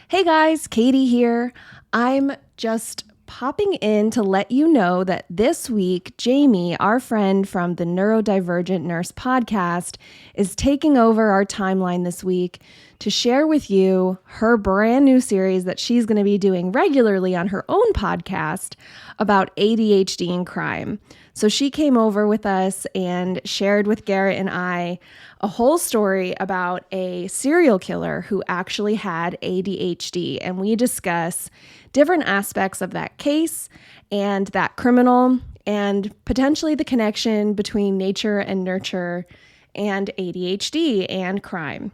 Hey guys, Katie here. I'm just popping in to let you know that this week, Jamie, our friend from the Neurodivergent Nurse podcast, is taking over our timeline this week to share with you her brand new series that she's going to be doing regularly on her own podcast about ADHD and crime. So she came over with us and shared with Garrett and I a whole story about a serial killer who actually had ADHD. And we discuss different aspects of that case and that criminal and potentially the connection between nature and nurture and ADHD and crime.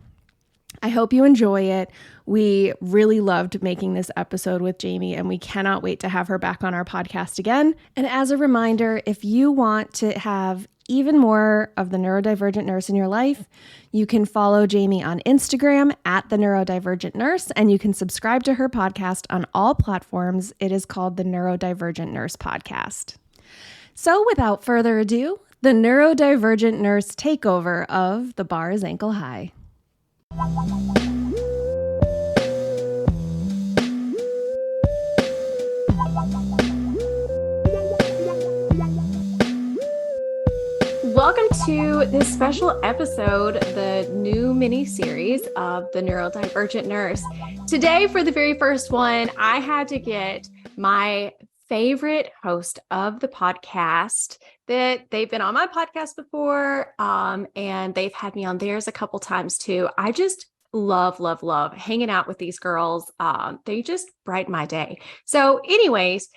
I hope you enjoy it. We really loved making this episode with Jamie, and we cannot wait to have her back on our podcast again. And as a reminder, if you want to have even more of the neurodivergent nurse in your life, you can follow Jamie on Instagram at the Neurodivergent Nurse, and you can subscribe to her podcast on all platforms. It is called the Neurodivergent Nurse Podcast. So without further ado, the Neurodivergent Nurse takeover of The Bar is Ankle High. Welcome to this special episode, the new mini-series of the Neurodivergent Nurse. Today, for the very first one, I had to get my favorite host of the podcast. That they've been on my podcast before, and they've had me on theirs a couple times too. I just love hanging out with these girls. They just brighten my day. So anyways,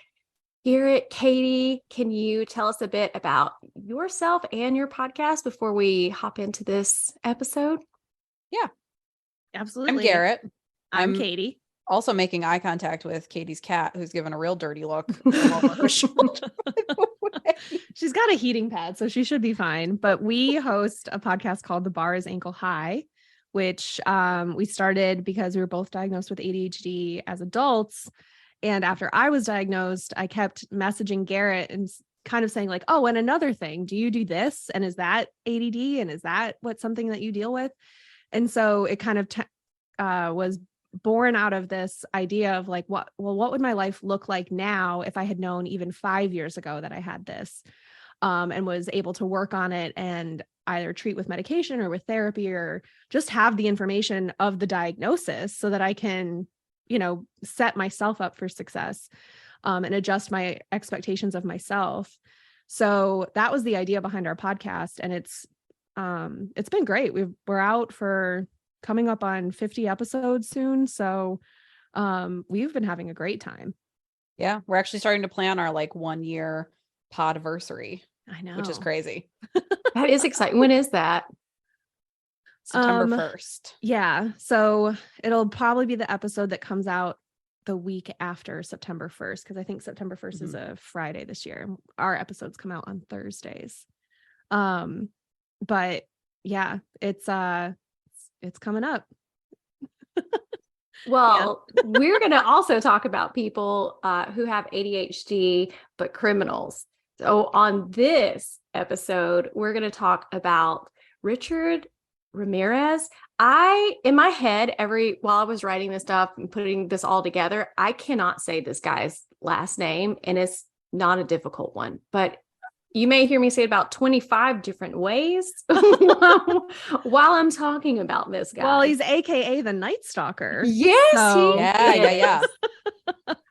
Garrett, Katie, can you tell us a bit about yourself and your podcast before we hop into this episode? Yeah, absolutely. I'm Garrett. I'm Katie. Also making eye contact with Katie's cat, who's given a real dirty look. She's got a heating pad, so she should be fine. But we host a podcast called The Bar is Ankle High, which we started because we were both diagnosed with ADHD as adults. And after I was diagnosed, I kept messaging Garrett and kind of saying like, oh, and another thing, do you do this? And is that ADD? And is that something that you deal with? And so it kind of was born out of this idea of like, what would my life look like now if I had known even 5 years ago that I had this, and was able to work on it and either treat with medication or with therapy or just have the information of the diagnosis so that I can, set myself up for success, and adjust my expectations of myself. So that was the idea behind our podcast. And it's been great. We're out for coming up on 50 episodes soon. So we've been having a great time. Yeah, we're actually starting to plan our 1 year podversary. I know. Which is crazy. That is exciting. When is that? September 1st. Yeah. So it'll probably be the episode that comes out the week after September 1st, because I think September 1st is a Friday this year. Our episodes come out on Thursdays. But yeah, it's coming up. Well, we're going to also talk about people who have ADHD, but criminals. So on this episode, we're going to talk about Richard Ramirez. In my head, while I was writing this stuff and putting this all together, I cannot say this guy's last name, and it's not a difficult one, but you may hear me say it about 25 different ways while I'm talking about this guy. Well, he's AKA the Night Stalker. Yes. So. Yeah.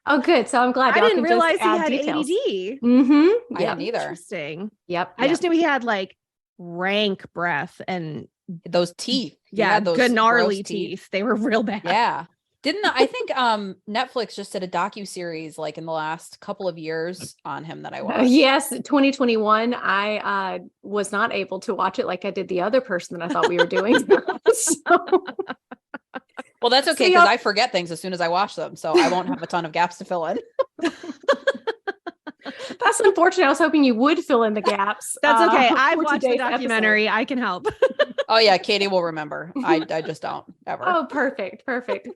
Oh, good. So I'm glad. I didn't realize he had details. ADD. Mm-hmm. I didn't either. Interesting. Yep. I just knew he had rank breath and those teeth. Yeah, those good gnarly gross teeth. They were real bad. Yeah. I think Netflix just did a docuseries in the last couple of years on him that I watched. Yes, 2021. I was not able to watch it like I did the other person that I thought we were doing. Well, that's okay because I forget things as soon as I watch them, so I won't have a ton of gaps to fill in. That's unfortunate. I was hoping you would fill in the gaps. That's okay. I've watched the documentary. Episode. I can help. Oh yeah, Katie will remember. I just don't ever. Oh, perfect.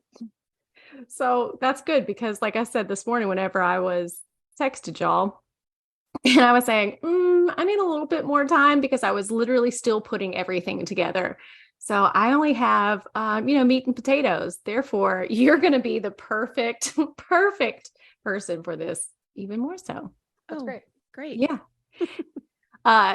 So that's good because like I said this morning, whenever I was texted y'all and I was saying, I need a little bit more time because I was literally still putting everything together. So I only have, meat and potatoes. Therefore, you're going to be the perfect person for this, even more so. That's great. Great. Yeah.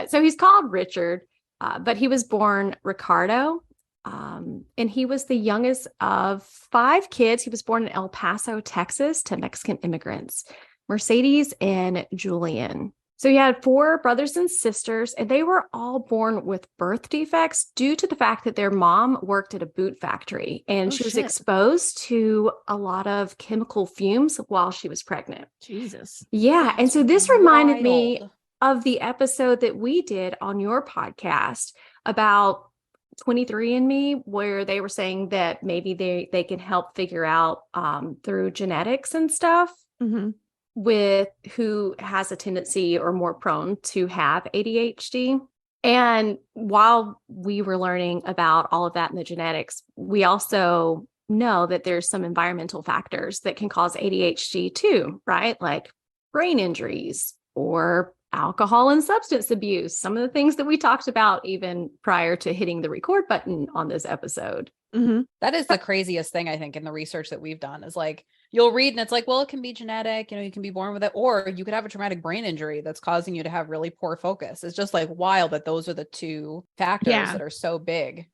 So he's called Richard, but he was born Ricardo. And he was the youngest of 5 kids. He was born in El Paso, Texas, to Mexican immigrants, Mercedes and Julian. So he had 4 brothers and sisters, and they were all born with birth defects due to the fact that their mom worked at a boot factory and she was exposed to a lot of chemical fumes while she was pregnant. Jesus. Yeah. And so this reminded me of the episode that we did on your podcast about 23andMe, where they were saying that maybe they can help figure out through genetics and stuff with who has a tendency or more prone to have ADHD. And while we were learning about all of that in the genetics, we also know that there's some environmental factors that can cause ADHD too, right? Like brain injuries or alcohol and substance abuse, some of the things that we talked about even prior to hitting the record button on this episode. That is the craziest thing, I think, in the research that we've done is like, you'll read and it's like, well, it can be genetic, you can be born with it, or you could have a traumatic brain injury that's causing you to have really poor focus. It's just like wild that those are the 2 factors that are so big.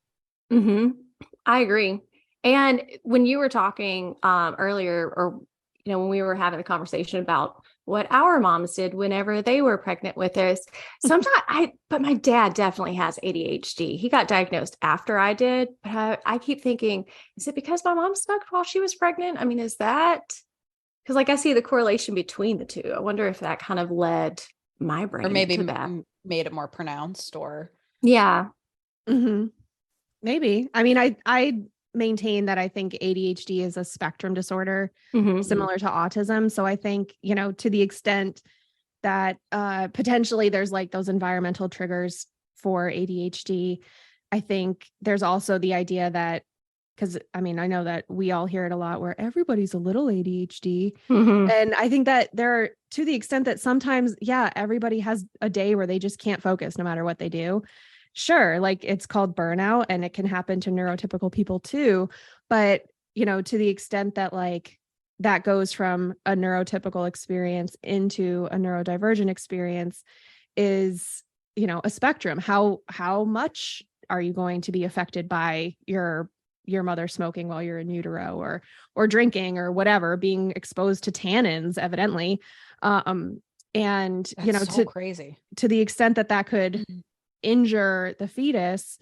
I agree. And when you were talking earlier, or when we were having a conversation about what our moms did whenever they were pregnant with us, but my dad definitely has ADHD. He got diagnosed after I did, but I keep thinking, is it because my mom smoked while she was pregnant? I mean, is that, because I see the correlation between the 2. I wonder if that kind of led my brain or maybe to that. Made it more pronounced or. Yeah. Maybe. I mean, I maintain that I think ADHD is a spectrum disorder similar to autism. So I think, to the extent that potentially there's like those environmental triggers for ADHD, I think there's also the idea that, because I know that we all hear it a lot where everybody's a little ADHD. And I think that to the extent that sometimes, everybody has a day where they just can't focus no matter what they do. Sure, like it's called burnout and it can happen to neurotypical people too. But, to the extent that like that goes from a neurotypical experience into a neurodivergent experience is, a spectrum. How much are you going to be affected by your mother smoking while you're in utero or drinking or whatever, being exposed to tannins, evidently. And, That's so crazy to the extent that could injure the fetus,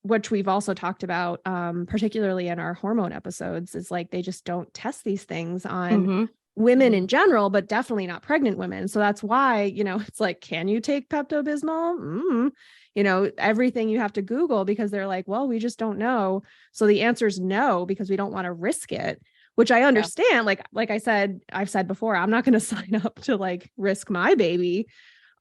which we've also talked about, particularly in our hormone episodes, is like they just don't test these things on women in general, but definitely not pregnant women. So that's why, it's like, can you take Pepto-Bismol? Everything you have to Google because they're like, well, we just don't know. So the answer is no, because we don't want to risk it, which I understand. Like I've said before, I'm not going to sign up to like risk my baby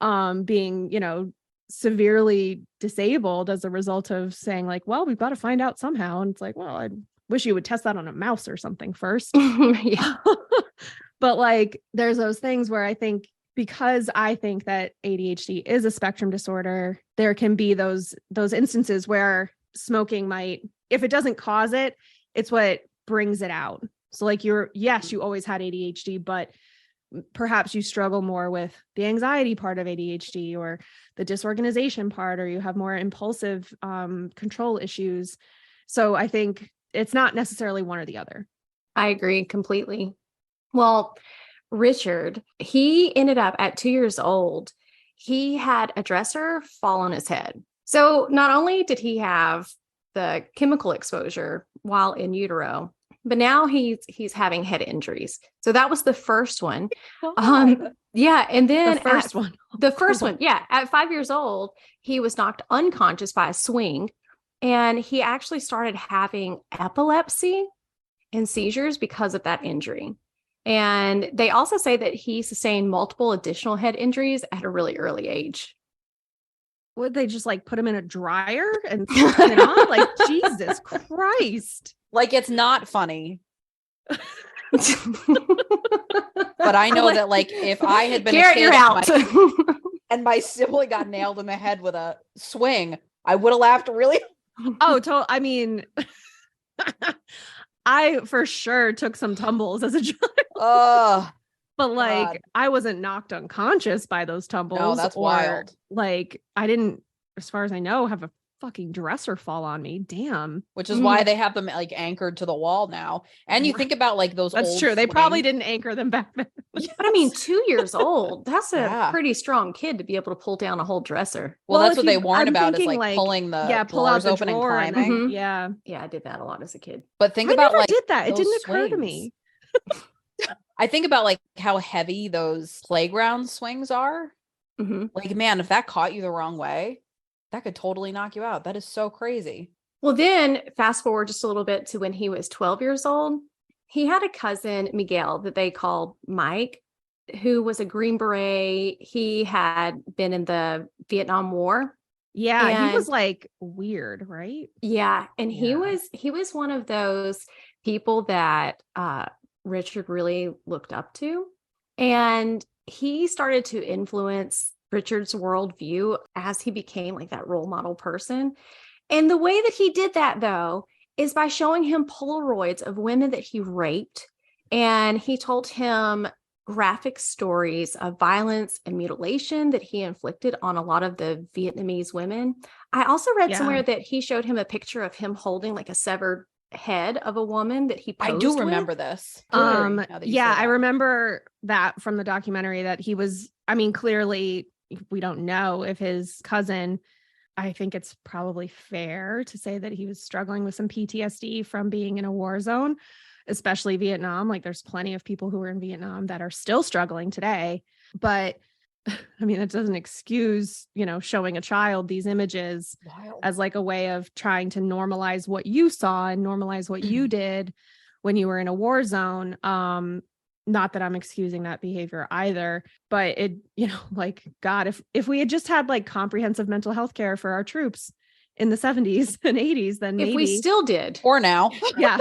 being, severely disabled as a result of saying like, well, we've got to find out somehow. And it's like, well, I wish you would test that on a mouse or something first. But like, there's those things where I think, because I think that ADHD is a spectrum disorder, there can be those instances where smoking might, if it doesn't cause it, it's what brings it out. So like you always had ADHD, but perhaps you struggle more with the anxiety part of ADHD or the disorganization part, or you have more impulsive control issues. So I think it's not necessarily one or the other. I agree completely. Well, Richard, he ended up at 2 years old, he had a dresser fall on his head. So not only did he have the chemical exposure while in utero, but now he's having head injuries. So that was the first one. Yeah. And then the first one. Yeah. At 5 years old, he was knocked unconscious by a swing, and he actually started having epilepsy and seizures because of that injury. And they also say that he sustained multiple additional head injuries at a really early age. Would they just like put him in a dryer and turn it on? Like, Jesus Christ. Like, it's not funny. But I know that like if I had been Garrett, you're out. And my sibling got nailed in the head with a swing, I would have laughed really I mean, I for sure took some tumbles as a child. Oh, But like, God. I wasn't knocked unconscious by those tumbles. No, that's or wild. like, I didn't, as far as I know, have a fucking dresser fall on me. Damn. Which is why they have them like anchored to the wall now. And you think about like those That's old true. They probably swings. didn't anchor them back then. But I mean, 2 years old, that's a Yeah. pretty strong kid to be able to pull down a whole dresser. Well, that's if what they you- warn I'm about is thinking, like pulling the pull out drawers the open and drawer and climbing. then, Mhm. yeah. Yeah, I did that a lot as a kid. But think I about never like did that. It those didn't occur to swings. me. I think about like how heavy those playground swings are. Mm-hmm. Like, man, if that caught you the wrong way, that could totally knock you out. That is so crazy. Well, then fast forward just a little bit to when he was 12 years old. He had a cousin, Miguel, that they called Mike, who was a Green Beret. He had been in the Vietnam War. Yeah, he was And- like weird, right? Yeah. And he Yeah. was one of those people that Richard really looked up to. And he started to influence Richard's worldview as he became like that role model person. And the way that he did that, though, is by showing him Polaroids of women that he raped. And he told him graphic stories of violence and mutilation that he inflicted on a lot of the Vietnamese women. I also read Yeah. somewhere that he showed him a picture of him holding like a severed head of a woman that he posed I do with. remember this. Now that you say I that. remember that from the documentary that he was, I mean, clearly we don't know if his cousin, I think it's probably fair to say that he was struggling with some PTSD from being in a war zone, especially Vietnam. Like there's plenty of people who were in Vietnam that are still struggling today. But I mean, that doesn't excuse, showing a child these images Wild. as like a way of trying to normalize what you saw and normalize what you did when you were in a war zone. Not that I'm excusing that behavior either, but it, like, God, if we had just had like comprehensive mental health care for our troops in the 70s and 80s, then maybe If we still did. Or now. yeah.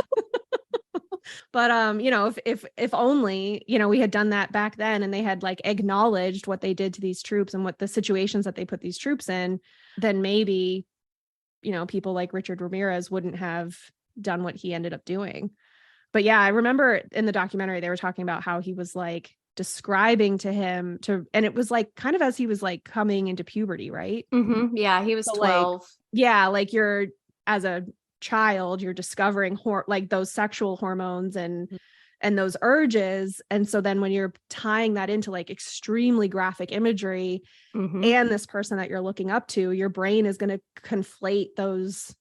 But if only, we had done that back then and they had like acknowledged what they did to these troops and what the situations that they put these troops in, then maybe, people like Richard Ramirez wouldn't have done what he ended up doing. But yeah, I remember in the documentary, they were talking about how he was like describing to him and it was like kind of as he was like coming into puberty, right? Mm-hmm. Yeah, he was So, 12. Like you're, as a child, you're discovering like those sexual hormones and those urges. And so then when you're tying that into like extremely graphic imagery Mm-hmm. and this person that you're looking up to, your brain is going to conflate those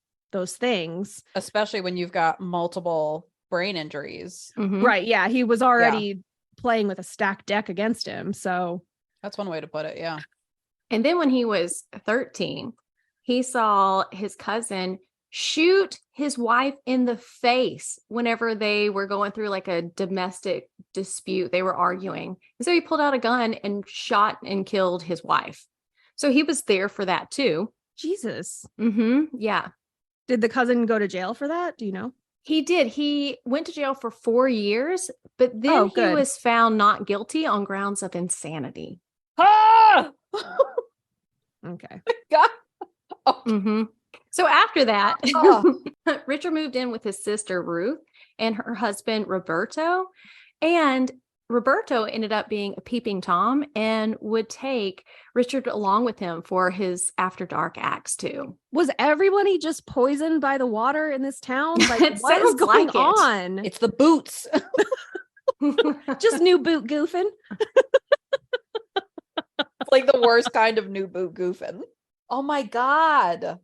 things. Especially when you've got multiple brain injuries. Mm-hmm. Right. Yeah. He was already playing with a stacked deck against him. So That's one way to put it. Yeah. And then when he was 13, he saw his cousin shoot his wife in the face whenever they were going through like a domestic dispute. They were arguing. And so he pulled out a gun and shot and killed his wife. So he was there for that too. Jesus. Mm-hmm. Yeah. Did the cousin go to jail for that? Do you know? He did. He went to jail for 4 years, but then Oh, he good. was found not guilty on grounds of insanity. Ah! Okay. God. Oh, Mm-hmm. So after that, Oh. Richard moved in with his sister Ruth and her husband Roberto. And Roberto ended up being a peeping Tom and would take Richard along with him for his after dark acts too. Was everybody just poisoned by the water in this town? Like, It what is sounds going like it. on? It's the boots. Just new boot goofing. It's like the worst kind of new boot goofing. Oh my God.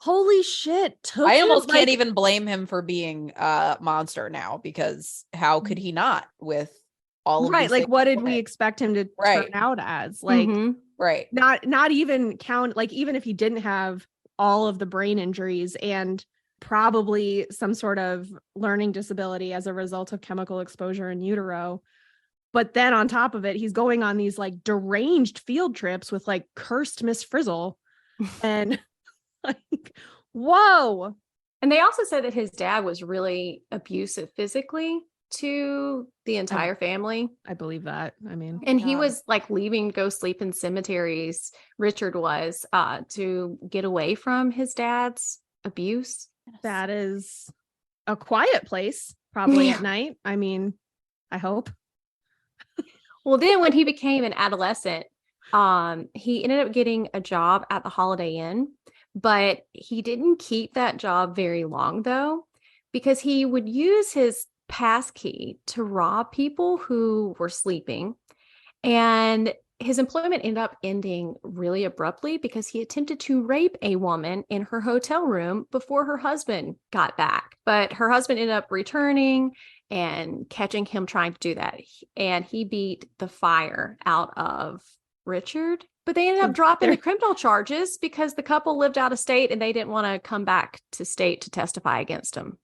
Holy shit. I him, almost can't like- even blame him for being a monster now, because how could he not with all of Right. these Like, things what did in we it? expect him to Right. turn out as? Like, Mhm. Right. not even count, like, even if he didn't have all of the brain injuries and probably some sort of learning disability as a result of chemical exposure in utero. But then on top of it, he's going on these like deranged field trips with like cursed Miss Frizzle. And like, whoa. And they also said that his dad was really abusive physically to the entire family. I believe that. I mean, And he God. was like leaving to go sleep in cemeteries, Richard was, to get away from his dad's abuse. That is a quiet place, probably at night. I mean, I hope. Well, then when he became an adolescent, he ended up getting a job at the Holiday Inn, but he didn't keep that job very long though, because he would use his pass key to rob people who were sleeping. And his employment ended up ending really abruptly because he attempted to rape a woman in her hotel room before her husband got back. But her husband ended up returning and catching him trying to do that. And he beat the fire out of Richard. But they ended up dropping the criminal charges because the couple lived out of state and they didn't want to come back to state to testify against him.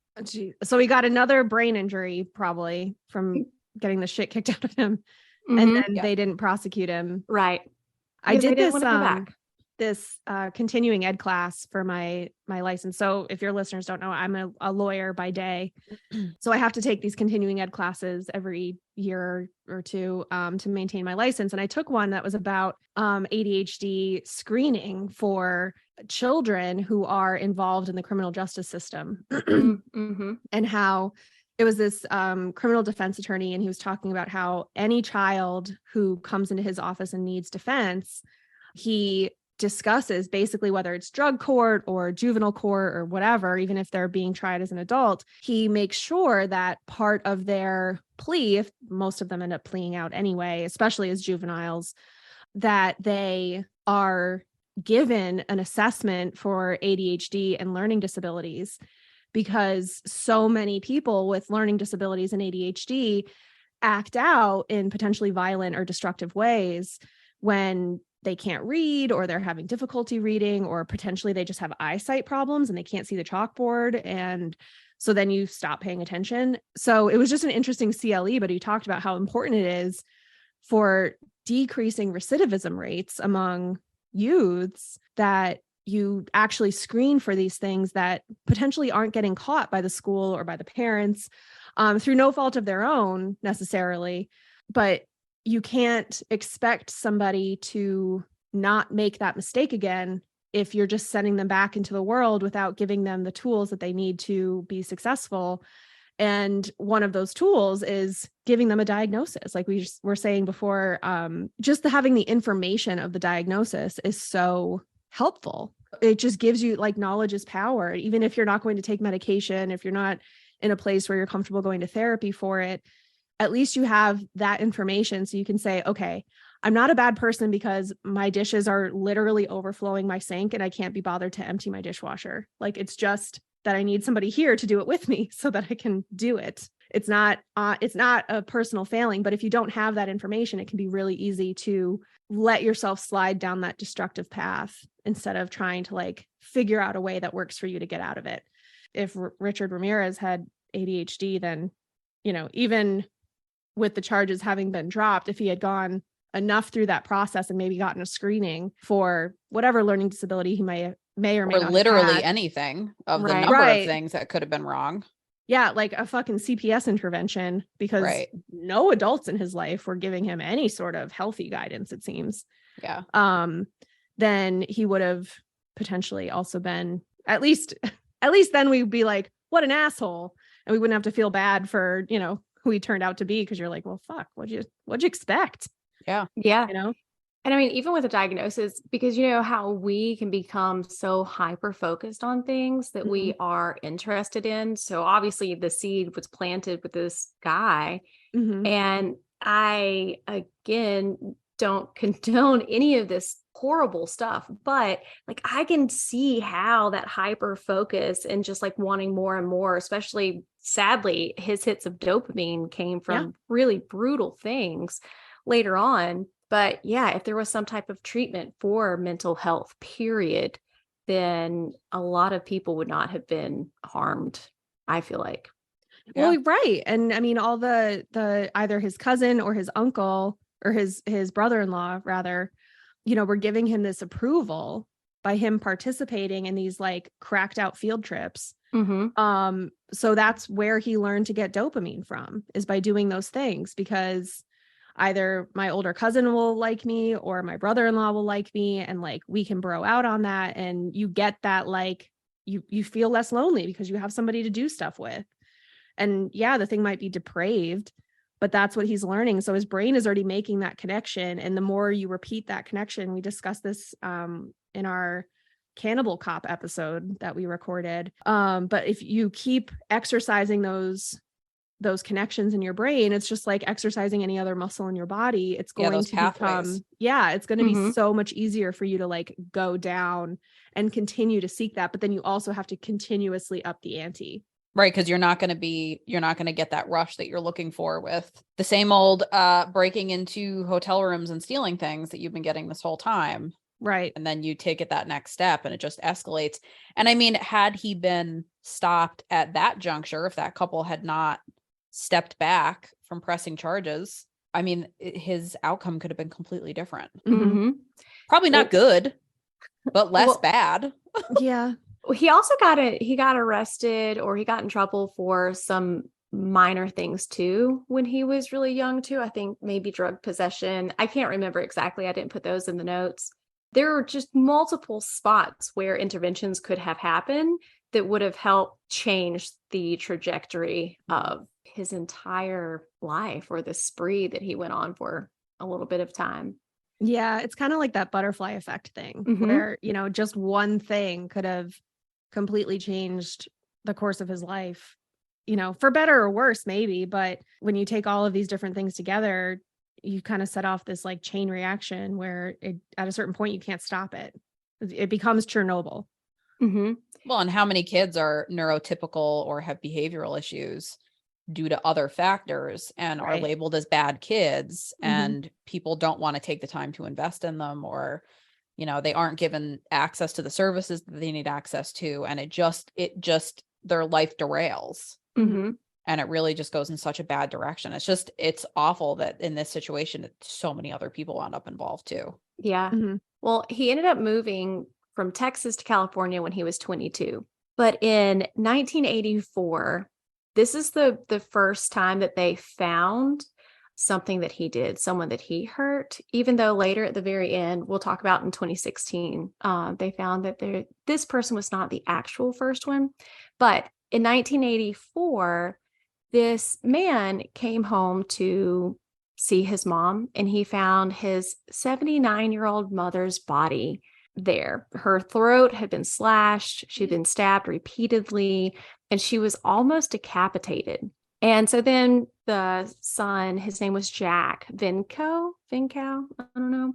So he got another brain injury probably from getting the shit kicked out of him. And then they didn't prosecute him. Right. I did this continuing ed class for my license. So if your listeners don't know, I'm a lawyer by day. So I have to take these continuing ed classes every year or two to maintain my license. And I took one that was about ADHD screening for children who are involved in the criminal justice system. And how it was this criminal defense attorney, and he was talking about how any child who comes into his office and needs defense, he discusses basically whether it's drug court or juvenile court or whatever, even if they're being tried as an adult, he makes sure that part of their plea, if most of them end up pleading out anyway, especially as juveniles, that they are given an assessment for ADHD and learning disabilities. Because so many people with learning disabilities and ADHD act out in potentially violent or destructive ways when they can't read, or they're having difficulty reading, or potentially they just have eyesight problems and they can't see the chalkboard. And so then you stop paying attention. So it was just an interesting CLE, but he talked about how important it is for decreasing recidivism rates among youths that you actually screen for these things that potentially aren't getting caught by the school or by the parents through no fault of their own necessarily. But you can't expect somebody to not make that mistake again if you're just sending them back into the world without giving them the tools that they need to be successful. And one of those tools is giving them a diagnosis. Like we were saying before, just having the information of the diagnosis is so helpful. It just gives you, like, knowledge is power. Even if you're not going to take medication, if you're not in a place where you're comfortable going to therapy for it, at least you have that information. So you can say, okay, I'm not a bad person because my dishes are literally overflowing my sink and I can't be bothered to empty my dishwasher. Like, it's just that I need somebody here to do it with me so that I can do it. It's not a personal failing, but if you don't have that information, it can be really easy to let yourself slide down that destructive path instead of trying to, like, figure out a way that works for you to get out of it. If Richard Ramirez had ADHD, then, even with the charges having been dropped, if he had gone enough through that process and maybe gotten a screening for whatever learning disability he may or may not literally have had, anything of the number of things that could have been wrong. Yeah, like a fucking CPS intervention, because no adults in his life were giving him any sort of healthy guidance, it seems. Yeah. Then he would have potentially also been, at least then we'd be like, what an asshole. And we wouldn't have to feel bad for, who he turned out to be, because you're like, well, fuck, what'd you expect? Yeah. And I mean, even with a diagnosis, because how we can become so hyper-focused on things that we are interested in. So obviously the seed was planted with this guy. And I, again, don't condone any of this horrible stuff, but, like, I can see how that hyper-focus and just, like, wanting more and more, especially sadly, his hits of dopamine came from really brutal things later on. But yeah, if there was some type of treatment for mental health, period, then a lot of people would not have been harmed, I feel like. Well, right. And I mean, all the either his cousin or his uncle or his brother-in-law rather, were giving him this approval by him participating in these, like, cracked out field trips. So that's where he learned to get dopamine from, is by doing those things, because either my older cousin will like me or my brother-in-law will like me, and, like, we can bro out on that. And you get that, like, you feel less lonely because you have somebody to do stuff with. And yeah, the thing might be depraved, but that's what he's learning. So his brain is already making that connection. And the more you repeat that connection, we discussed this in our Cannibal Cop episode that we recorded. But if you keep exercising those connections in your brain, it's just like exercising any other muscle in your body. It's going to pathways. it's going to be so much easier for you to like go down and continue to seek that. But then you also have to continuously up the ante. Right. Because you're not going to get that rush that you're looking for with the same old breaking into hotel rooms and stealing things that you've been getting this whole time. Right. And then you take it that next step and it just escalates. And I mean, had he been stopped at that juncture, if that couple had not stepped back from pressing charges, I mean, his outcome could have been completely different. Mm-hmm. Probably not good, but less bad. Yeah. He also got arrested, or he got in trouble for some minor things too when he was really young too. I think maybe drug possession. I can't remember exactly. I didn't put those in the notes. There are just multiple spots where interventions could have happened that would have helped change the trajectory of his entire life, or the spree that he went on for a little bit of time. Yeah, it's kind of like that butterfly effect thing where, just one thing could have completely changed the course of his life, for better or worse, maybe. But when you take all of these different things together, you kind of set off this like chain reaction where at a certain point, you can't stop it. It becomes Chernobyl. Mm-hmm. Well, and how many kids are neurotypical or have behavioral issues due to other factors and are labeled as bad kids, and people don't want to take the time to invest in them, or, they aren't given access to the services that they need access to. And it just their life derails. Mm-hmm. And it really just goes in such a bad direction. It's awful that in this situation, so many other people wound up involved too. Yeah. Mm-hmm. Well, he ended up moving from Texas to California when he was 22. But in 1984, this is the first time that they found something that he did, someone that he hurt, even though later at the very end, we'll talk about in 2016, they found that this person was not the actual first one. But in 1984, this man came home to see his mom, and he found his 79-year-old mother's body there. Her throat had been slashed. She'd been stabbed repeatedly, and she was almost decapitated. And so then the son, his name was Jack Vincow, I don't know.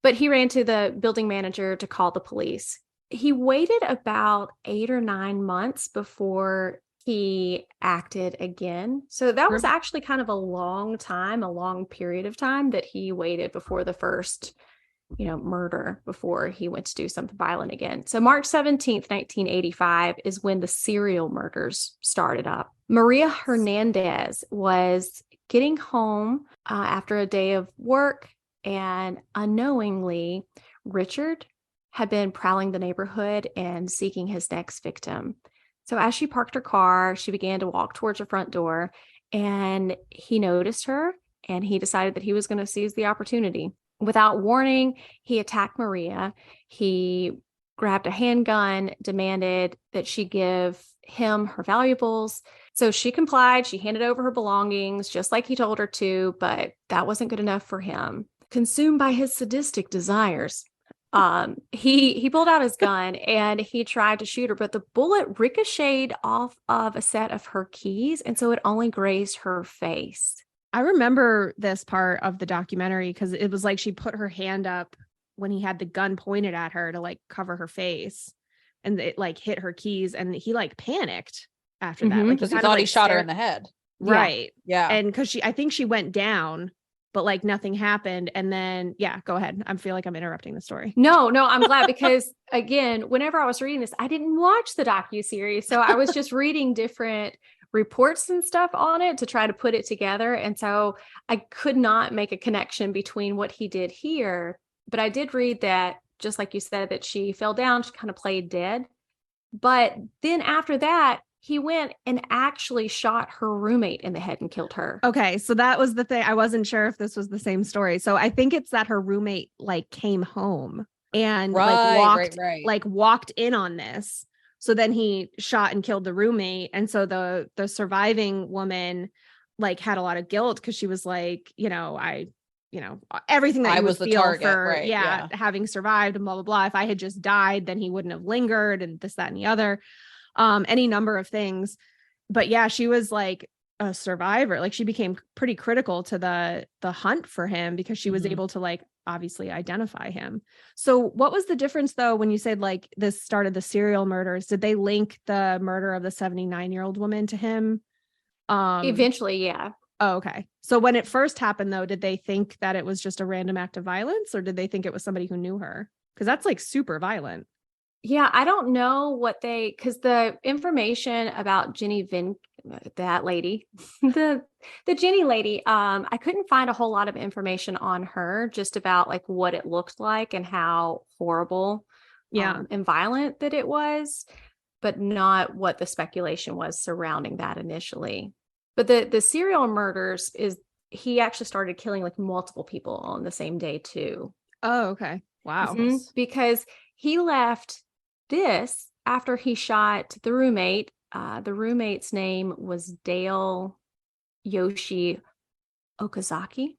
But he ran to the building manager to call the police. He waited about 8 or 9 months before he acted again. So that was actually kind of a long period of time that he waited before the first, murder, before he went to do something violent again. So March 17th, 1985 is when the serial murders started up. Maria Hernandez was getting home after a day of work, and unknowingly, Richard had been prowling the neighborhood and seeking his next victim. So as she parked her car, she began to walk towards her front door, and he noticed her, and he decided that he was going to seize the opportunity. Without warning, he attacked Maria. He grabbed a handgun, demanded that she give him her valuables. So she complied. She handed over her belongings, just like he told her to, but that wasn't good enough for him. Consumed by his sadistic desires, he pulled out his gun and he tried to shoot her, but the bullet ricocheted off of a set of her keys, and so it only grazed her face. I remember this part of the documentary because it was like she put her hand up when he had the gun pointed at her to like cover her face, and it like hit her keys, and he like panicked after that. Like because he thought he shot her in the head. Right. Yeah. And because I think she went down, but like nothing happened. And then, go ahead. I feel like I'm interrupting the story. No, I'm glad, because again, whenever I was reading this, I didn't watch the docuseries. So I was just reading different reports and stuff on it to try to put it together. And so I could not make a connection between what he did here. But I did read that, just like you said, that she fell down, she kind of played dead. But then after that, he went and actually shot her roommate in the head and killed her. Okay. So that was the thing. I wasn't sure if this was the same story. So I think it's that her roommate like came home and walked in on this, So then he shot and killed the roommate. And so the surviving woman like had a lot of guilt because she was like, everything that I you was would the feel target, for, right? Yeah. having survived and blah, blah, blah. If I had just died, then he wouldn't have lingered and this, that, and the other, any number of things. But yeah, she was like a survivor. Like she became pretty critical to the hunt for him because she was able to like obviously identify him. So what was the difference though when you said like this started the serial murders? Did they link the murder of the 79-year-old woman to him? Eventually, yeah. Oh, okay. So when it first happened though, did they think that it was just a random act of violence or did they think it was somebody who knew her? Because that's like super violent. Yeah, I don't know because the information about that lady, the Jenny lady, I couldn't find a whole lot of information on her, just about like what it looked like and how horrible, and violent that it was, but not what the speculation was surrounding that initially. But the serial murders he actually started killing like multiple people on the same day too. Oh, okay. Wow. Because he left this after he shot the roommate. The roommate's name was Dale Yoshi Okazaki,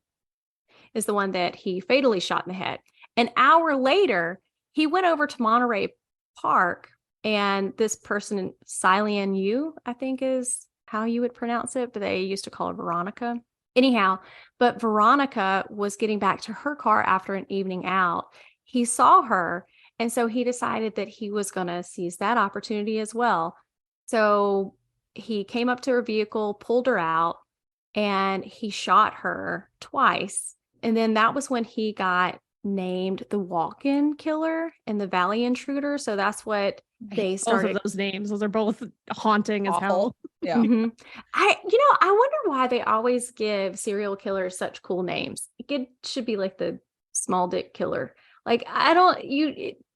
is the one that he fatally shot in the head. An hour later, he went over to Monterey Park, and this person, Silian Yu, I think is how you would pronounce it, but they used to call her Veronica. Anyhow, but Veronica was getting back to her car after an evening out. He saw her, and so he decided that he was going to seize that opportunity as well. So he came up to her vehicle, pulled her out, and he shot her twice. And then that was when he got named the walk-in killer and the Valley Intruder. So that's what they started. Both of those names. Those are both haunting as hell. Yeah. I wonder why they always give serial killers such cool names. It should be like the small dick killer. Like,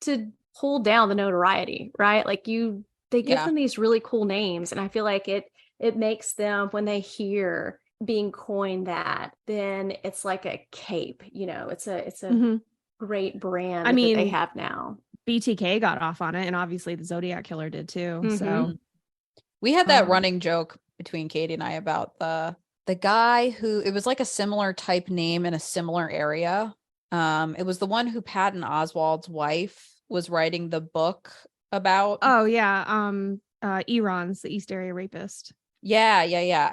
to pull down the notoriety, right? Like they give them these really cool names. And I feel like it makes them, when they hear being coined that, then it's like a cape, it's a great brand that they have now. BTK got off on it, and obviously the Zodiac Killer did too. So we had that running joke between Katie and I about the guy who, it was like a similar type name in a similar area. It was the one who Patton Oswalt's wife was writing the book about. Oh yeah. Eron's the East Area Rapist. Yeah.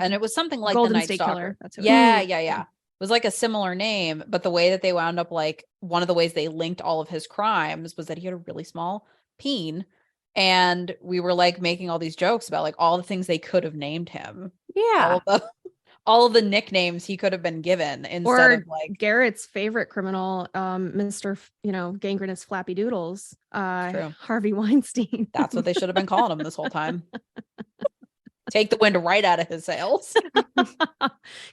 And it was something like Golden the Night State Stalker. Killer. That's Yeah. It was like a similar name, but the way that they wound up, like one of the ways they linked all of his crimes was that he had a really small peen. And we were like making all these jokes about like all the things they could have named him. Yeah. All of the nicknames he could have been given instead of like Garrett's favorite criminal, Mr. Gangrenous Flappy Doodles, Harvey Weinstein. That's what they should have been calling him this whole time. Take the wind right out of his sails.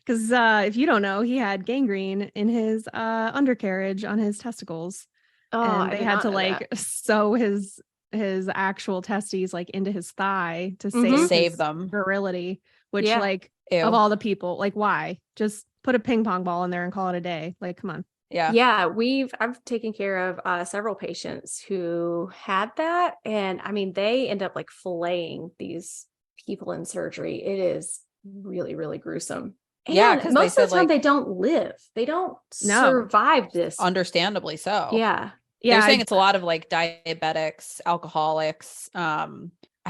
Because if you don't know, he had gangrene in his undercarriage on his testicles. And they had to like sew his actual testes like into his thigh to save them virility, which like ew. Of all the people, like why? Just put a ping pong ball in there and call it a day. Like, come on. Yeah. I've taken care of several patients who had that. And I mean, they end up like filleting these people in surgery. It is really, really gruesome. And because most of the time they don't live. They don't survive this. Understandably so. Yeah. They're saying it's a lot of like diabetics, alcoholics. I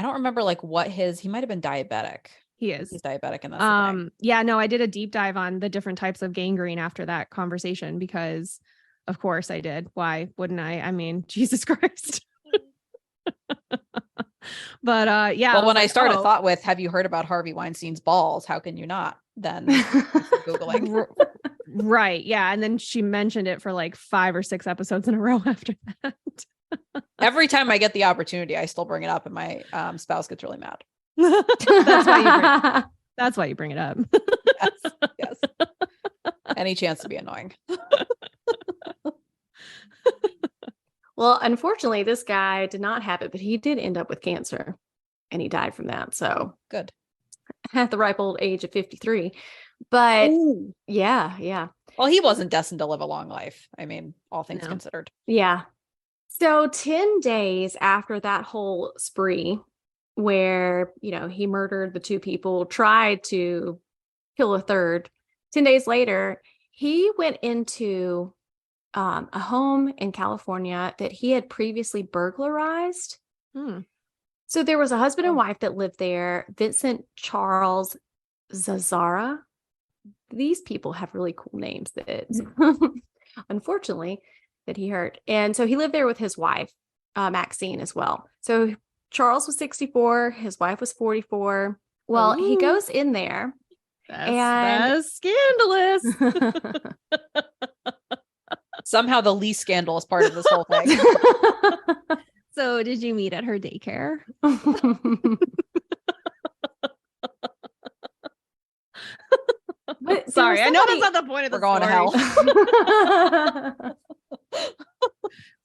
don't remember like he might have been diabetic. He's diabetic, and that's I did a deep dive on the different types of gangrene after that conversation because of course I did. Why wouldn't I? I mean, Jesus Christ. But well, when I started thought with, have you heard about Harvey Weinstein's balls? How can you not? Then Googling. Right. Yeah. And then she mentioned it for like 5 or 6 episodes in a row after that. Every time I get the opportunity, I still bring it up, and my spouse gets really mad. That's why you bring it up. Yes. Any chance to be annoying. Well, unfortunately, this guy did not have it, but he did end up with cancer, and he died from that. So good. At the ripe old age of 53. But yeah. Well, he wasn't destined to live a long life. I mean, all things considered. Yeah. So 10 days after that whole spree where, he murdered the two people, tried to kill a third, 10 days later, he went into a home in California that he had previously burglarized. So there was a husband and wife that lived there, Vincent Charles Zazzara. These people have really cool names that, unfortunately, that he heard. And so he lived there with his wife, Maxine, as well. So Charles was 64, his wife was 44. Well, he goes in there. That's scandalous. Somehow the least scandalous part of this whole thing. So did you meet at her daycare? Sorry, I know that's not the point of the story. We're going to hell.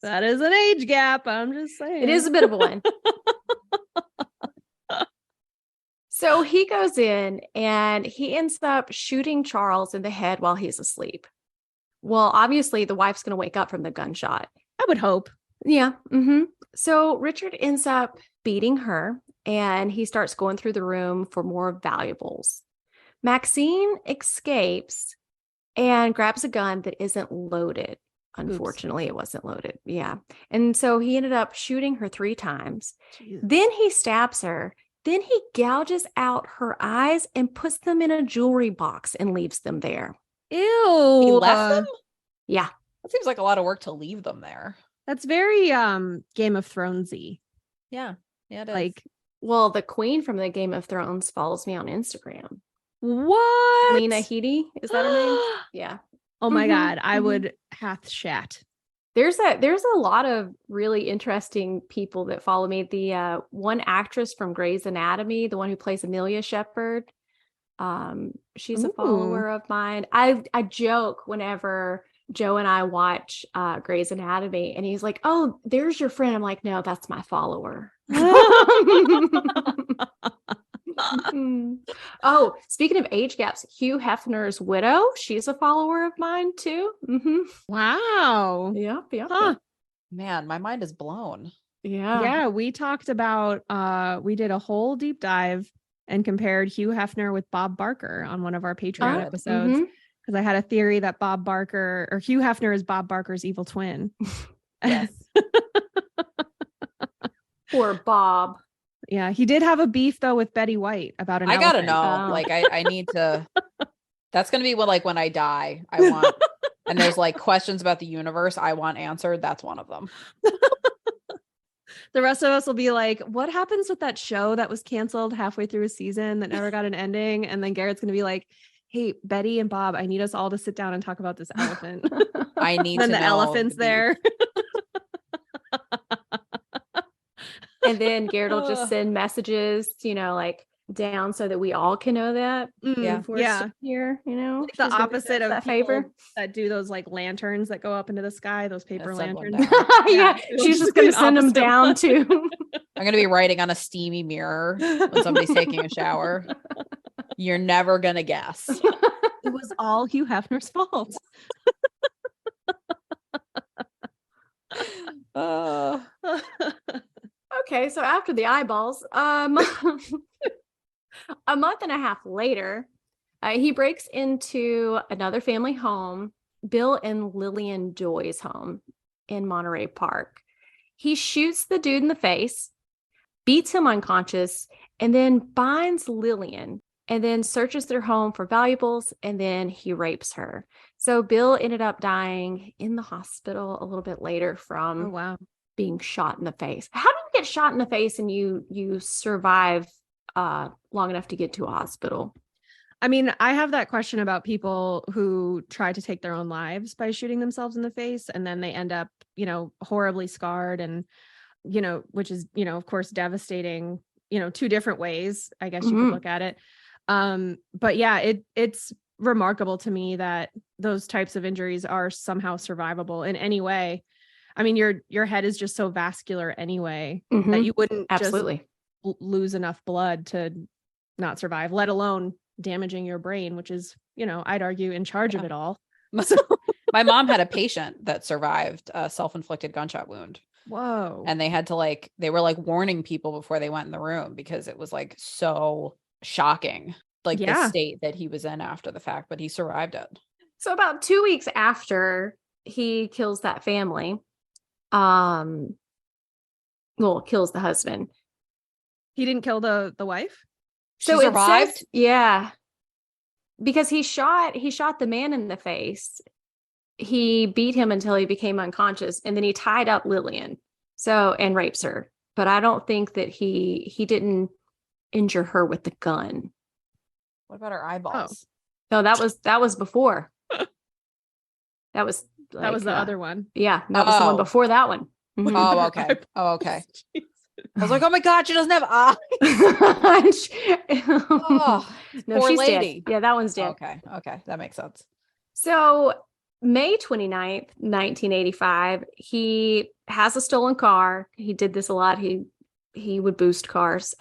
That is an age gap. I'm just saying. It is a bit of one. So he goes in and he ends up shooting Charles in the head while he's asleep. Well, obviously the wife's going to wake up from the gunshot. I would hope. Yeah. So Richard ends up beating her and he starts going through the room for more valuables. Maxine escapes and grabs a gun that isn't loaded. Unfortunately, It wasn't loaded. Yeah. And so he ended up shooting her 3 times. Jeez. Then he stabs her. Then he gouges out her eyes and puts them in a jewelry box and leaves them there. Ew. He left them? Yeah. That seems like a lot of work to leave them there. That's very Game of Thrones-y. Yeah. Yeah, it is. Like, well, the queen from the Game of Thrones follows me on Instagram. What? Lena Headey, is that her name? Yeah. Oh my God, I would hath shat. There's a lot of really interesting people that follow me. The one actress from Grey's Anatomy, the one who plays Amelia Shepherd, she's a follower of mine. I joke whenever Joe and I watch Grey's Anatomy, and he's like, "Oh, there's your friend." I'm like, "No, that's my follower." Oh, speaking of age gaps, Hugh Hefner's widow, she's a follower of mine too. Wow. Yep. Huh. Man, my mind is blown. Yeah, we talked about we did a whole deep dive and compared Hugh Hefner with Bob Barker on one of our Patreon episodes, because I had a theory that Bob Barker or Hugh Hefner is Bob Barker's evil twin. Yes. Poor Bob. Yeah, he did have a beef though with Betty White about an I gotta elephant. know. Like I need to. That's gonna be when I die. I want, and there's like questions about the universe I want answered. That's one of them. The rest of us will be like, what happens with that show that was canceled halfway through a season that never got an ending? And then Garrett's gonna be like, hey, Betty and Bob, I need us all to sit down and talk about this elephant. I need and to the know elephant's the there. And then Garrett will just send messages, like down so that we all can know that. Yeah. Here, like the opposite of that people favor that do those like lanterns that go up into the sky, those paper lanterns. Yeah, she's just going to send them down too. I'm going to be writing on a steamy mirror when somebody's taking a shower. You're never going to guess. It was all Hugh Hefner's fault. Okay, so after the eyeballs, a month and a half later, he breaks into another family home, Bill and Lillian Joy's home in Monterey Park. He shoots the dude in the face, beats him unconscious, and then binds Lillian, and then searches their home for valuables, and then he rapes her. So Bill ended up dying in the hospital a little bit later from being shot in the face. How do you get shot in the face and you survive long enough to get to a hospital? I mean, I have that question about people who try to take their own lives by shooting themselves in the face, and then they end up, horribly scarred, and, which is, of course, devastating, 2 different ways, I guess you could look at it. But yeah, it's remarkable to me that those types of injuries are somehow survivable in any way. I mean, your head is just so vascular anyway that you wouldn't absolutely just lose enough blood to not survive, let alone damaging your brain, which is, I'd argue in charge of it all. My mom had a patient that survived a self-inflicted gunshot wound. Whoa. And they had to they were warning people before they went in the room because it was so shocking, the state that he was in after the fact, but he survived it. So about 2 weeks after he kills that family, kills the husband. He didn't kill the wife? So she survived? Yeah. Because he shot the man in the face. He beat him until he became unconscious, and then he tied up Lillian. And rapes her. But I don't think that he didn't injure her with the gun. What about her eyeballs? No, that was before. That was the other one. Yeah, that was the one before that one. Mm-hmm. Oh, okay. Oh, okay. I was like, oh my God, she doesn't have eyes. No, poor she's lady. dead. Yeah, that one's dead. Okay. That makes sense. So May 29th, 1985, he has a stolen car. He did this a lot. He would boost cars.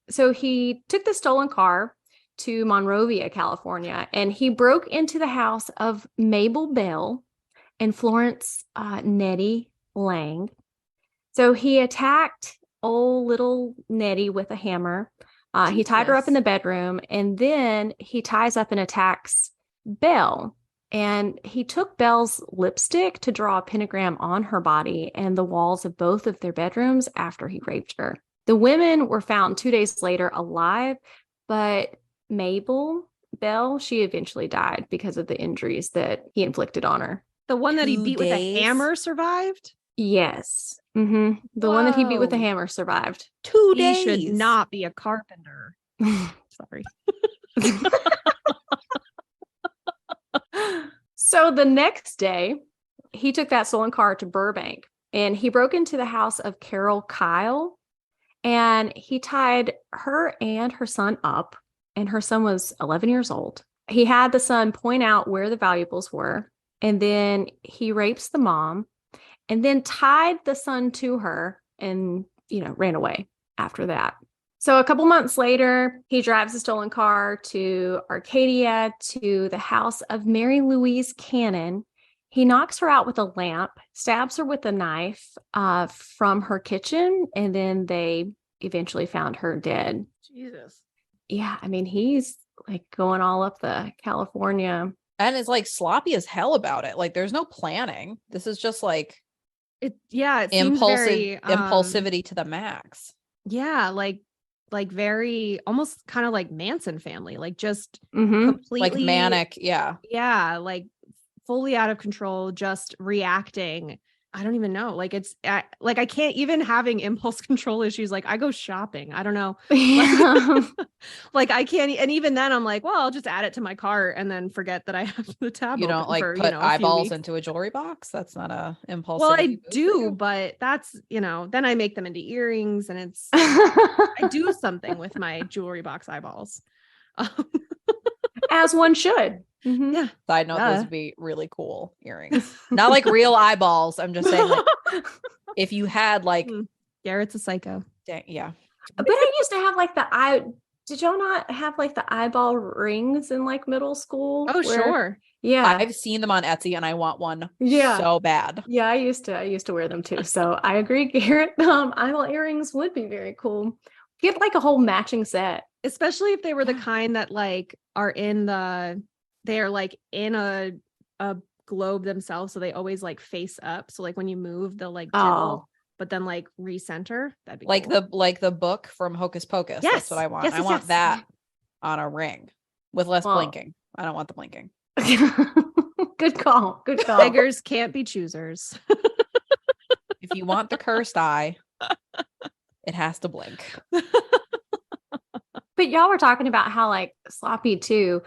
So he took the stolen car to Monrovia, California, and he broke into the house of Mabel Bell and Florence Nettie Lang. So he attacked old little Nettie with a hammer. He tied her up in the bedroom, and then he ties up and attacks Belle. And he took Belle's lipstick to draw a pentagram on her body and the walls of both of their bedrooms after he raped her. The women were found 2 days later alive, but Mabel Belle, she eventually died because of the injuries that he inflicted on her. The one that he beat with a hammer survived? Yes. Mm-hmm. The one that he beat with a hammer survived. 2 days. He should not be a carpenter. Sorry. So the next day, he took that stolen car to Burbank, and he broke into the house of Carol Kyle, and he tied her and her son up, and her son was 11 years old. He had the son point out where the valuables were, and then he rapes the mom, and then tied the son to her and, ran away after that. So a couple months later, he drives the stolen car to Arcadia, to the house of Mary Louise Cannon. He knocks her out with a lamp, stabs her with a knife from her kitchen, and then they eventually found her dead. Jesus. Yeah, I mean, he's going all up the California. And it's sloppy as hell about it. There's no planning. This is just it seems very impulsivity to the max. Yeah, very almost kind of like Manson family, just Mm-hmm. completely manic. Yeah. Yeah. Fully out of control, just reacting. I don't even know. It's I can't even having impulse control issues. I go shopping. I don't know. Yeah. I can't. And even then I'm well, I'll just add it to my cart and then forget that I have the tab. You don't for, put eyeballs into a jewelry box. That's not a impulse. Well, I do, but that's, then I make them into earrings and it's, I do something with my jewelry box eyeballs. As one should. Mm-hmm. Yeah. Side note, those would be really cool earrings. Not real eyeballs. I'm just saying, if you had Garrett's a psycho. Yeah. But I used to have did y'all not have the eyeball rings in Oh, middle school? sure. Yeah. I've seen them on Etsy and I want one so bad. Yeah, I used to wear them too. So I agree, Garrett. Eyeball earrings would be very cool. Get a whole matching set. Especially if they were the kind that are in in a globe themselves, so they always face up, so when you move they'll jiggle, but then recenter. That'd be cool. the book from Hocus Pocus. Yes. That's what I want. Yes, I want that on a ring with less blinking. I don't want the blinking. Good call. Beggars can't be choosers. If you want the cursed eye, it has to blink. But y'all were talking about how sloppy too.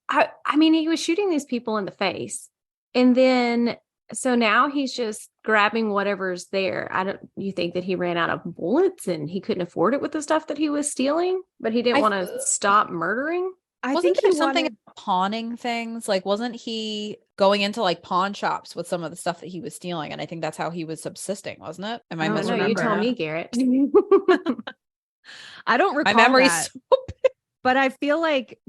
I mean, he was shooting these people in the face, and then so now he's just grabbing whatever's there. You think that he ran out of bullets and he couldn't afford it with the stuff that he was stealing, but he didn't want to stop murdering? I think there's something about pawning things. Wasn't he going into pawn shops with some of the stuff that he was stealing? And I think that's how he was subsisting, wasn't it? Am I misremembering? No, you tell me, Garrett. I don't recall my memory's that. so But I feel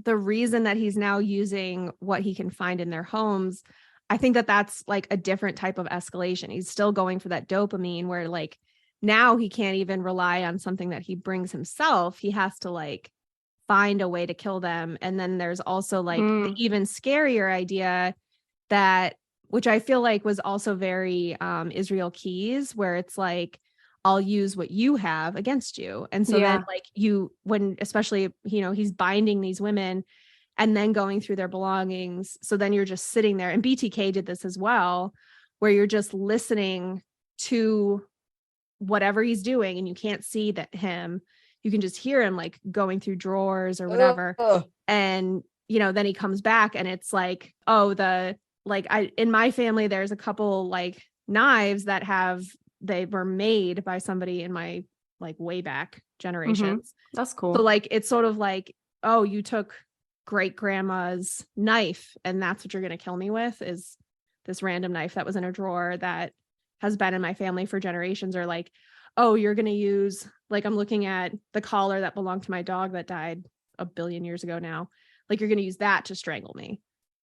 the reason that he's now using what he can find in their homes, I think that that's like a different type of escalation. He's still going for that dopamine where like now he can't even rely on something that he brings himself. He has to like find a way to kill them. And then there's also like the even scarier idea that, which I feel like was also very Israel Keys, where it's like, I'll use what you have against you. And so then like when especially, he's binding these women and then going through their belongings. So then you're just sitting there, and BTK did this as well, where you're just listening to whatever he's doing and you can't see him. You can just hear him like going through drawers or whatever. And, then he comes back and it's like, in my family, there's a couple like knives that they were made by somebody in my like way back generations. That's cool. So like, it's sort of like, oh, you took great grandma's knife and that's what you're going to kill me with, is this random knife that was in a drawer that has been in my family for generations. Or like, oh, you're going to use, like, I'm looking at the collar that belonged to my dog that died a billion years ago now. Like, you're going to use that to strangle me.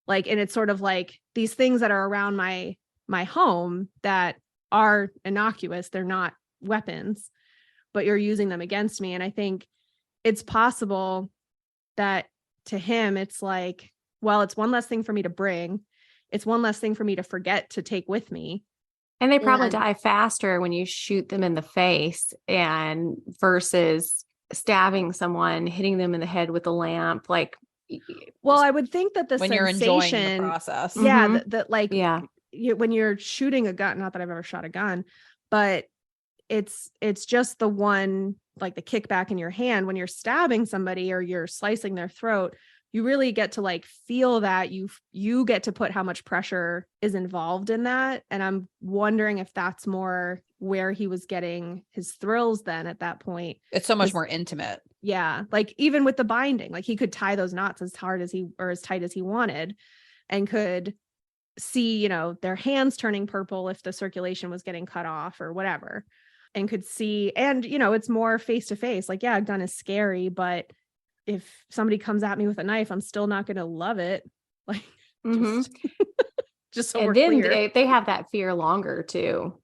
Like, and it's sort of like these things that are around my home that are innocuous. They're not weapons, but you're using them against me. And I think it's possible that to him, it's like, well, it's one less thing for me to bring. It's one less thing for me to forget to take with me. And they probably die faster when you shoot them in the face and versus stabbing someone, hitting them in the head with a lamp. Like, well, I would think that when you're enjoying the process. Yeah. When you're shooting a gun, not that I've ever shot a gun, but it's just the one, like the kickback in your hand when you're stabbing somebody or you're slicing their throat. You really get to like feel that you get to put how much pressure is involved in that. And I'm wondering if that's more where he was getting his thrills then at that point. It's so much more intimate. Yeah. Like even with the binding, like he could tie those knots as hard as as tight as he wanted and could see, their hands turning purple if the circulation was getting cut off or whatever, and could see, and, it's more face to face. Like, yeah, a gun is scary, but if somebody comes at me with a knife, I'm still not going to love it. Like, just so and we're then clear. They have that fear longer too.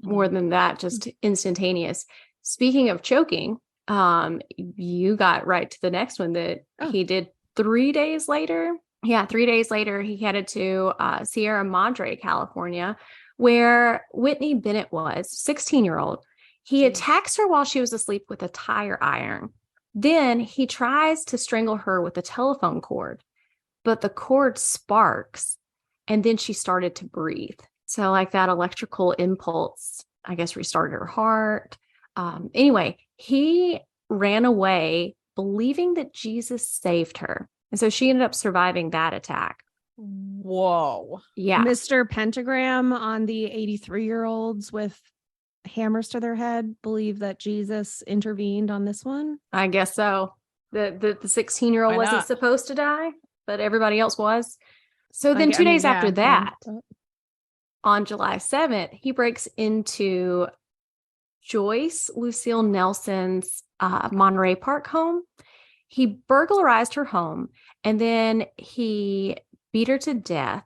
More than that, just instantaneous. Speaking of choking, you got right to the next one that he did 3 days later. Yeah, 3 days later, he headed to Sierra Madre, California, where Whitney Bennett was, 16-year-old. He attacks her while she was asleep with a tire iron. Then he tries to strangle her with a telephone cord, but the cord sparks, and then she started to breathe. So like that electrical impulse, I guess, restarted her heart. Anyway, he ran away believing that Jesus saved her. And so she ended up surviving that attack. Whoa. Yeah. Mr. Pentagram on the 83-year-olds with hammers to their head believe that Jesus intervened on this one. I guess so. The 16-year-old wasn't supposed to die, but everybody else was. So then 2 days after that, on July 7th, he breaks into Joyce Lucille Nelson's Monterey Park home. He burglarized her home, and then he beat her to death,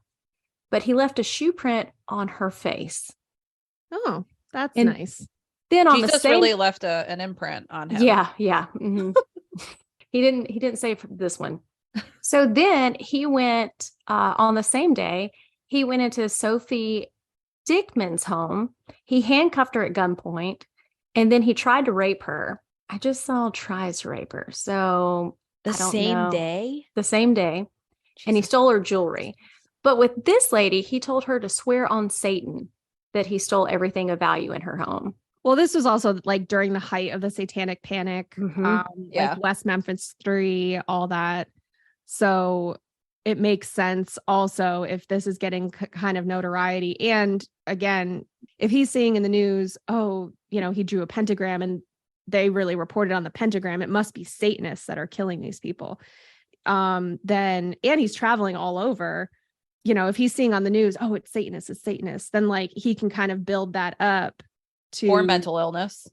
but he left a shoe print on her face. Oh, that's nice. Then on Jesus really left an imprint on him. Yeah. Mm-hmm. He didn't say for this one. So then he went on the same day. He went into Sophie Dickman's home. He handcuffed her at gunpoint, and then he tried to rape her. I just saw tries to rape her. So the same day? The same day. Jesus. And he stole her jewelry. But with this lady, he told her to swear on Satan that he stole everything of value in her home. Well, this was also like during the height of the satanic panic, like West Memphis 3, all that. So it makes sense also if this is getting kind of notoriety. And again, if he's seeing in the news, he drew a pentagram and they really reported on the pentagram, it must be Satanists that are killing these people. And he's traveling all over, if he's seeing on the news, it's Satanists, then like he can kind of build that up to, or mental illness.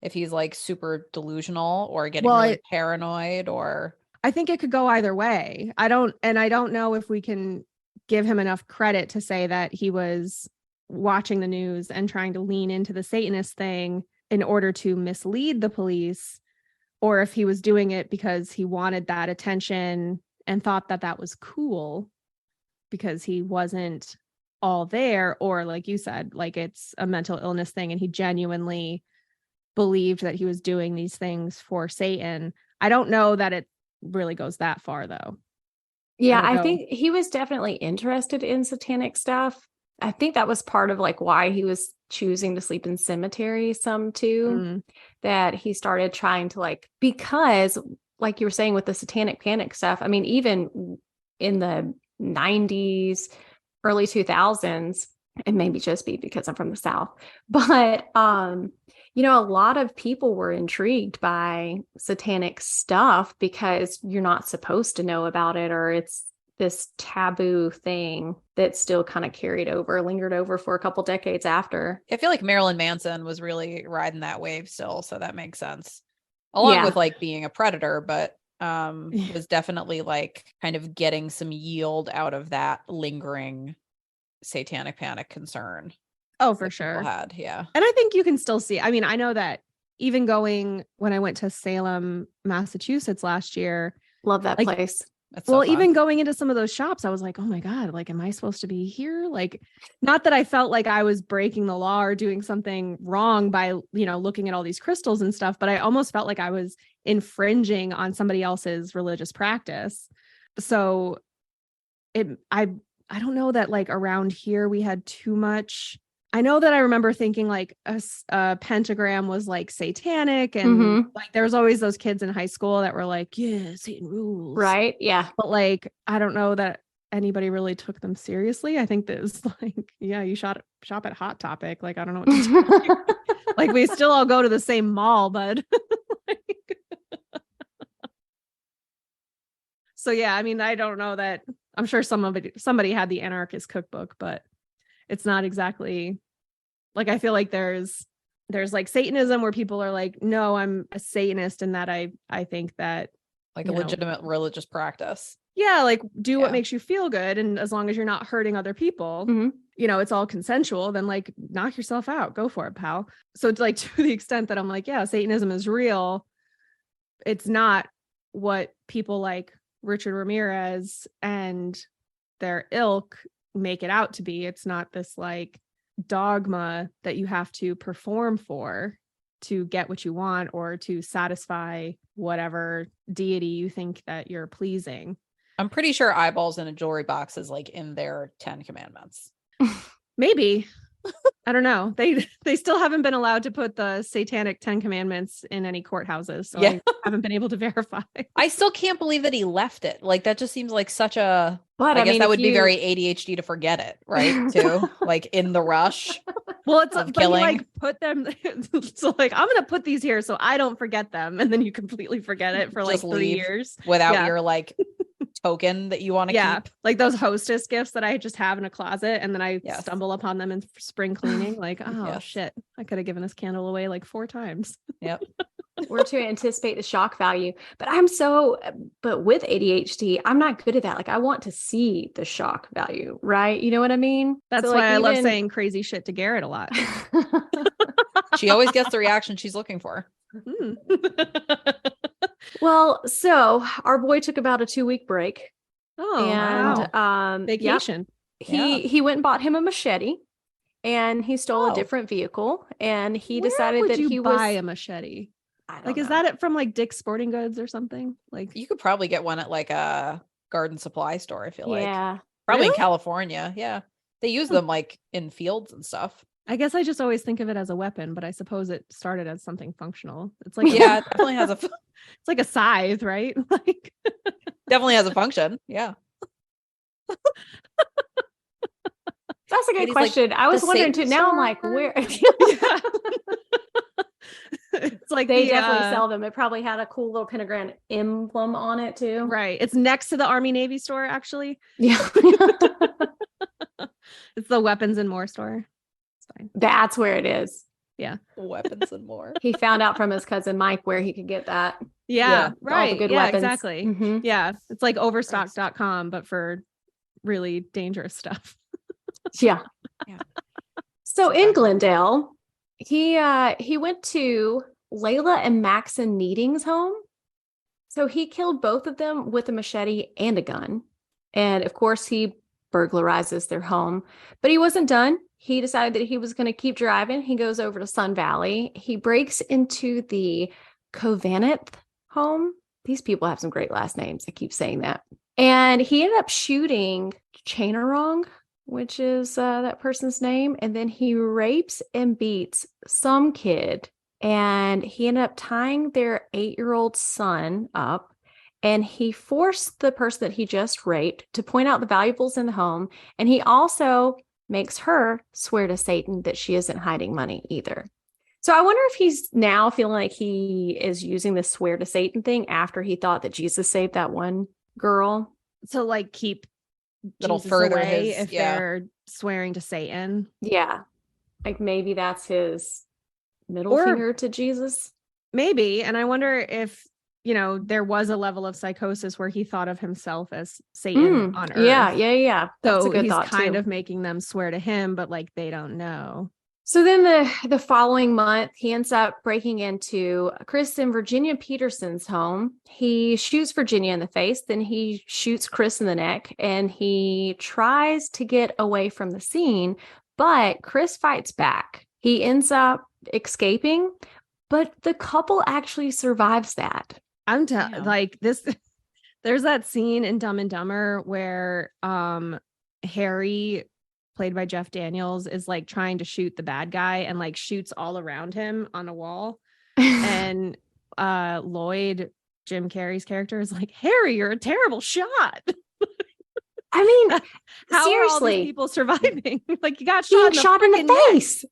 If he's like super delusional or getting really paranoid, or I think it could go either way. I don't know if we can give him enough credit to say that he was watching the news and trying to lean into the Satanist thing in order to mislead the police, or if he was doing it because he wanted that attention and thought that that was cool because he wasn't all there, or like you said, like it's a mental illness thing and he genuinely believed that he was doing these things for Satan. I don't know that it really goes that far though. Yeah, I think he was definitely interested in satanic stuff. I think that was part of like why he was choosing to sleep in cemeteries some too, that he started trying to like, because like you were saying with the satanic panic stuff, I mean, even in the 90s, early 2000s, and maybe just be because I'm from the South, but, you know, a lot of people were intrigued by satanic stuff because you're not supposed to know about it, or it's this taboo thing that still kind of lingered over for a couple decades after. I feel like Marilyn Manson was really riding that wave still, so that makes sense. Along with like being a predator, but was definitely like kind of getting some yield out of that lingering satanic panic concern. Oh, for sure. And I think you can still see, I mean, I know that even going when I went to Salem, Massachusetts last year. Love that place. That's so fun. Even going into some of those shops, I was like, oh my God, like, am I supposed to be here? Like, not that I felt like I was breaking the law or doing something wrong by, you know, looking at all these crystals and stuff, but I almost felt like I was infringing on somebody else's religious practice. So I don't know that like around here we had too much. I know that I remember thinking like a pentagram was like satanic, and like there was always those kids in high school that were like, yeah, Satan rules. Right. Yeah. But like, I don't know that anybody really took them seriously. I think that was like, yeah, you shop at Hot Topic. Like, I don't know what to tell you. Like, we still all go to the same mall, bud. So yeah, I mean, I don't know that. I'm sure somebody had the anarchist cookbook, but it's not exactly like, I feel like there's like Satanism where people are like, no, I'm a Satanist, and that I think that like a legitimate religious practice. Yeah, like do what makes you feel good, and as long as you're not hurting other people, you know, it's all consensual, then like knock yourself out, go for it, pal. So it's like, to the extent that I'm like, yeah, Satanism is real, it's not what people like Richard Ramirez and their ilk make it out to be. It's not this like dogma that you have to perform for to get what you want or to satisfy whatever deity you think that you're pleasing. I'm pretty sure eyeballs in a jewelry box is like in their 10 commandments. Maybe. I don't know. They still haven't been allowed to put the satanic 10 commandments in any courthouses. So I haven't been able to verify. I still can't believe that he left it. Like, that just seems like such a, but I guess that would be very ADHD to forget it, right? Too, like in the rush. Well, it's of killing. killing. Like put them. So like, I'm going to put these here so I don't forget them. And then you completely forget it for just like 3 years. Without your like token that you want to keep. Like those hostess gifts that I just have in a closet, and then I stumble upon them in spring cleaning. Like, oh shit, I could have given this candle away like 4 times. Yep. Or to anticipate the shock value. But with ADHD, I'm not good at that. Like, I want to see the shock value, right? You know what I mean? That's why I love saying crazy shit to Garrett a lot. She always gets the reaction she's looking for. Well, so our boy took about a 2-week break. Oh, and wow. Vacation. He went and bought him a machete, and he stole a different vehicle, and he decided that he would buy a machete. Like, is that it from like Dick's Sporting Goods or something? Like, you could probably get one at like a garden supply store. I feel like really? Probably in California. Yeah, they use them like in fields and stuff. I guess I just always think of it as a weapon, but I suppose it started as something functional. It's like, it definitely has it's like a scythe, right? Like, definitely has a function. Yeah. That's a good question. Like, I was wondering too. Now I'm like, where? It's like they definitely sell them. It probably had a cool little pentagram emblem on it too. Right. It's next to the Army Navy store, actually. Yeah. It's the Weapons and More store. It's fine. That's where it is. Yeah. Weapons and More. He found out from his cousin Mike where he could get that. Yeah. Right. All the good weapons. Exactly. Yeah. It's like overstock.com, but for really dangerous stuff. Yeah. Yeah. So Okay. in Glendale, he went to Layla and Maxon Needing's home. So he killed both of them with a machete and a gun. And of course, he burglarizes their home. But he wasn't done. He decided that he was going to keep driving. He goes over to Sun Valley. He breaks into the Covaneth home. These people have some great last names. I keep saying that. And he ended up shooting Chainarong, which is that person's name. And then he rapes and beats some kid. And he ended up tying their 8-year-old son up. And he forced the person that he just raped to point out the valuables in the home. And he also makes her swear to Satan that she isn't hiding money either. So I wonder if he's now feeling like he is using the swear to Satan thing after he thought that Jesus saved that one girl. So like keep That'll Jesus further away his- if yeah. they're swearing to Satan. Yeah. Like maybe that's his middle Or- finger to Jesus. Maybe. And I wonder if, there was a level of psychosis where he thought of himself as Satan on earth. Yeah. That's So a good he's thought kind too. of making them swear to him, but like they don't know. So then the following month, he ends up breaking into Chris and Virginia Peterson's home. He shoots Virginia in the face, then he shoots Chris in the neck, and he tries to get away from the scene, but Chris fights back. He ends up escaping, but the couple actually survives that. Damn. Like this, there's that scene in Dumb and Dumber where Harry, played by Jeff Daniels, is like trying to shoot the bad guy and like shoots all around him on a wall. And Lloyd, Jim Carrey's character, is like, Harry, you're a terrible shot. I mean, How are all seriously, these people surviving? Like you got being shot in the freaking neck. face.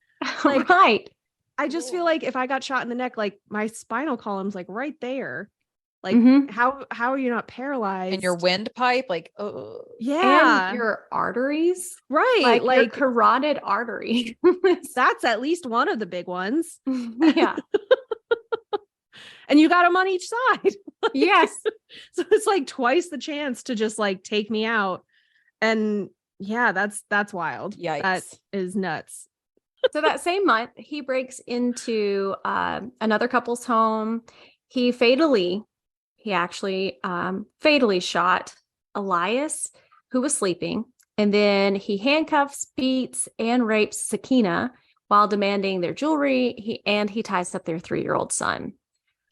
Like, right. I just feel like if I got shot in the neck, like my spinal column's like right there. Like Mhm. how are you not paralyzed? And your windpipe, like, oh, yeah, And your arteries, right. like your carotid artery. That's at least one of the big ones. Yeah. And you got them on each side. Yes. So it's like twice the chance to just like take me out. And yeah, that's wild. yikes. That is nuts. So that same month, he breaks into another couple's home. He actually fatally shot Elias, who was sleeping. And then he handcuffs, beats, and rapes Sakina while demanding their jewelry. He ties up their 3-year-old son.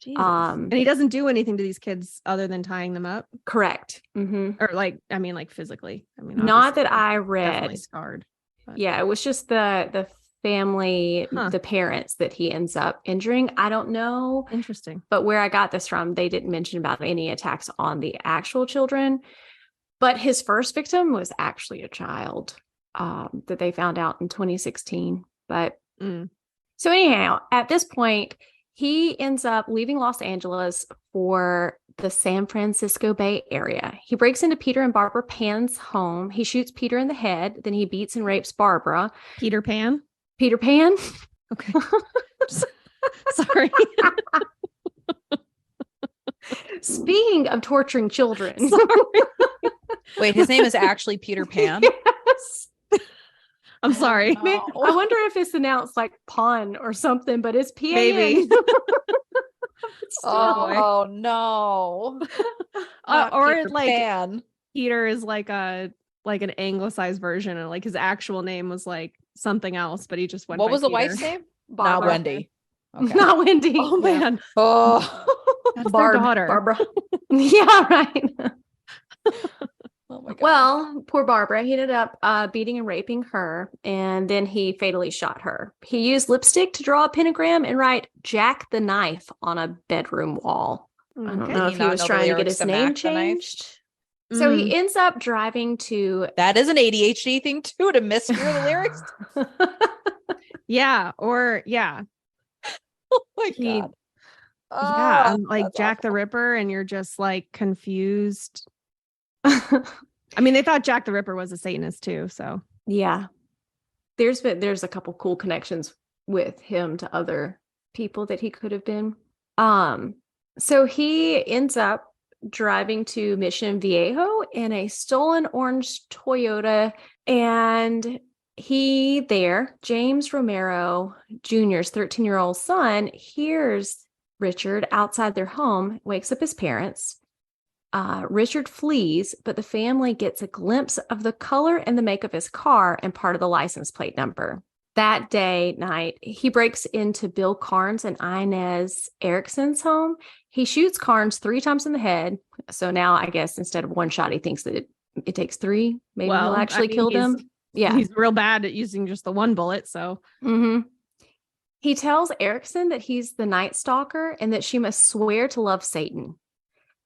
Jesus. And he doesn't do anything to these kids other than tying them up. Correct. Mm-hmm. Or like, I mean, like physically. I mean, Not that obviously, I definitely read. scarred. But. Yeah, it was just the family, Huh. the parents that he ends up injuring. I don't know. Interesting. But where I got this from, they didn't mention about any attacks on the actual children. But his first victim was actually a child that they found out in 2016. But so anyhow, at this point, he ends up leaving Los Angeles for the San Francisco Bay Area. He breaks into Peter and Barbara Pan's home. He shoots Peter in the head. Then he beats and rapes Barbara. Peter Pan? Peter Pan? Okay. Sorry. Speaking of torturing children. Wait, his name is actually Peter Pan? Yes. I'm sorry. No. I wonder if it's announced like Pawn or something, but it's P-A-N. Maybe. Oh no. Or Peter like Pan. Peter is like an anglicized version, and like his actual name was like something else, but he just went. What by was the Peter. wife's name? Not Barbara. Wendy. Okay. Not Wendy. Oh man, Oh, that's their daughter. Barbara. Yeah, right. oh my God. Well, poor Barbara. He ended up beating and raping her, and then he fatally shot her. He used lipstick to draw a pentagram and write Jack the Knife on a bedroom wall. I don't Okay. know Did if he he not was know the trying to get lyrics his to name Mac the Knife? changed. So he ends up driving to That is an ADHD thing too, to mishear the lyrics. Yeah, or yeah, Oh my He- God. yeah, Oh, like that's Jack the awful. Ripper, and you're just like confused. I mean, they thought Jack the Ripper was a Satanist too, so Yeah. There's a couple cool connections with him to other people that he could have been. So he ends up driving to Mission Viejo in a stolen orange Toyota. And James Romero Jr.'s 13-year-old son, hears Richard outside their home, wakes up his parents. Richard flees, but the family gets a glimpse of the color and the make of his car and part of the license plate number. That night, he breaks into Bill Carnes and Inez Erickson's home. He shoots Carnes 3 times in the head. So now I guess instead of one shot, he thinks that it takes 3. Maybe he'll actually kill them. Yeah. He's real bad at using just the one bullet. So he tells Erickson that he's the Night Stalker and that she must swear to love Satan.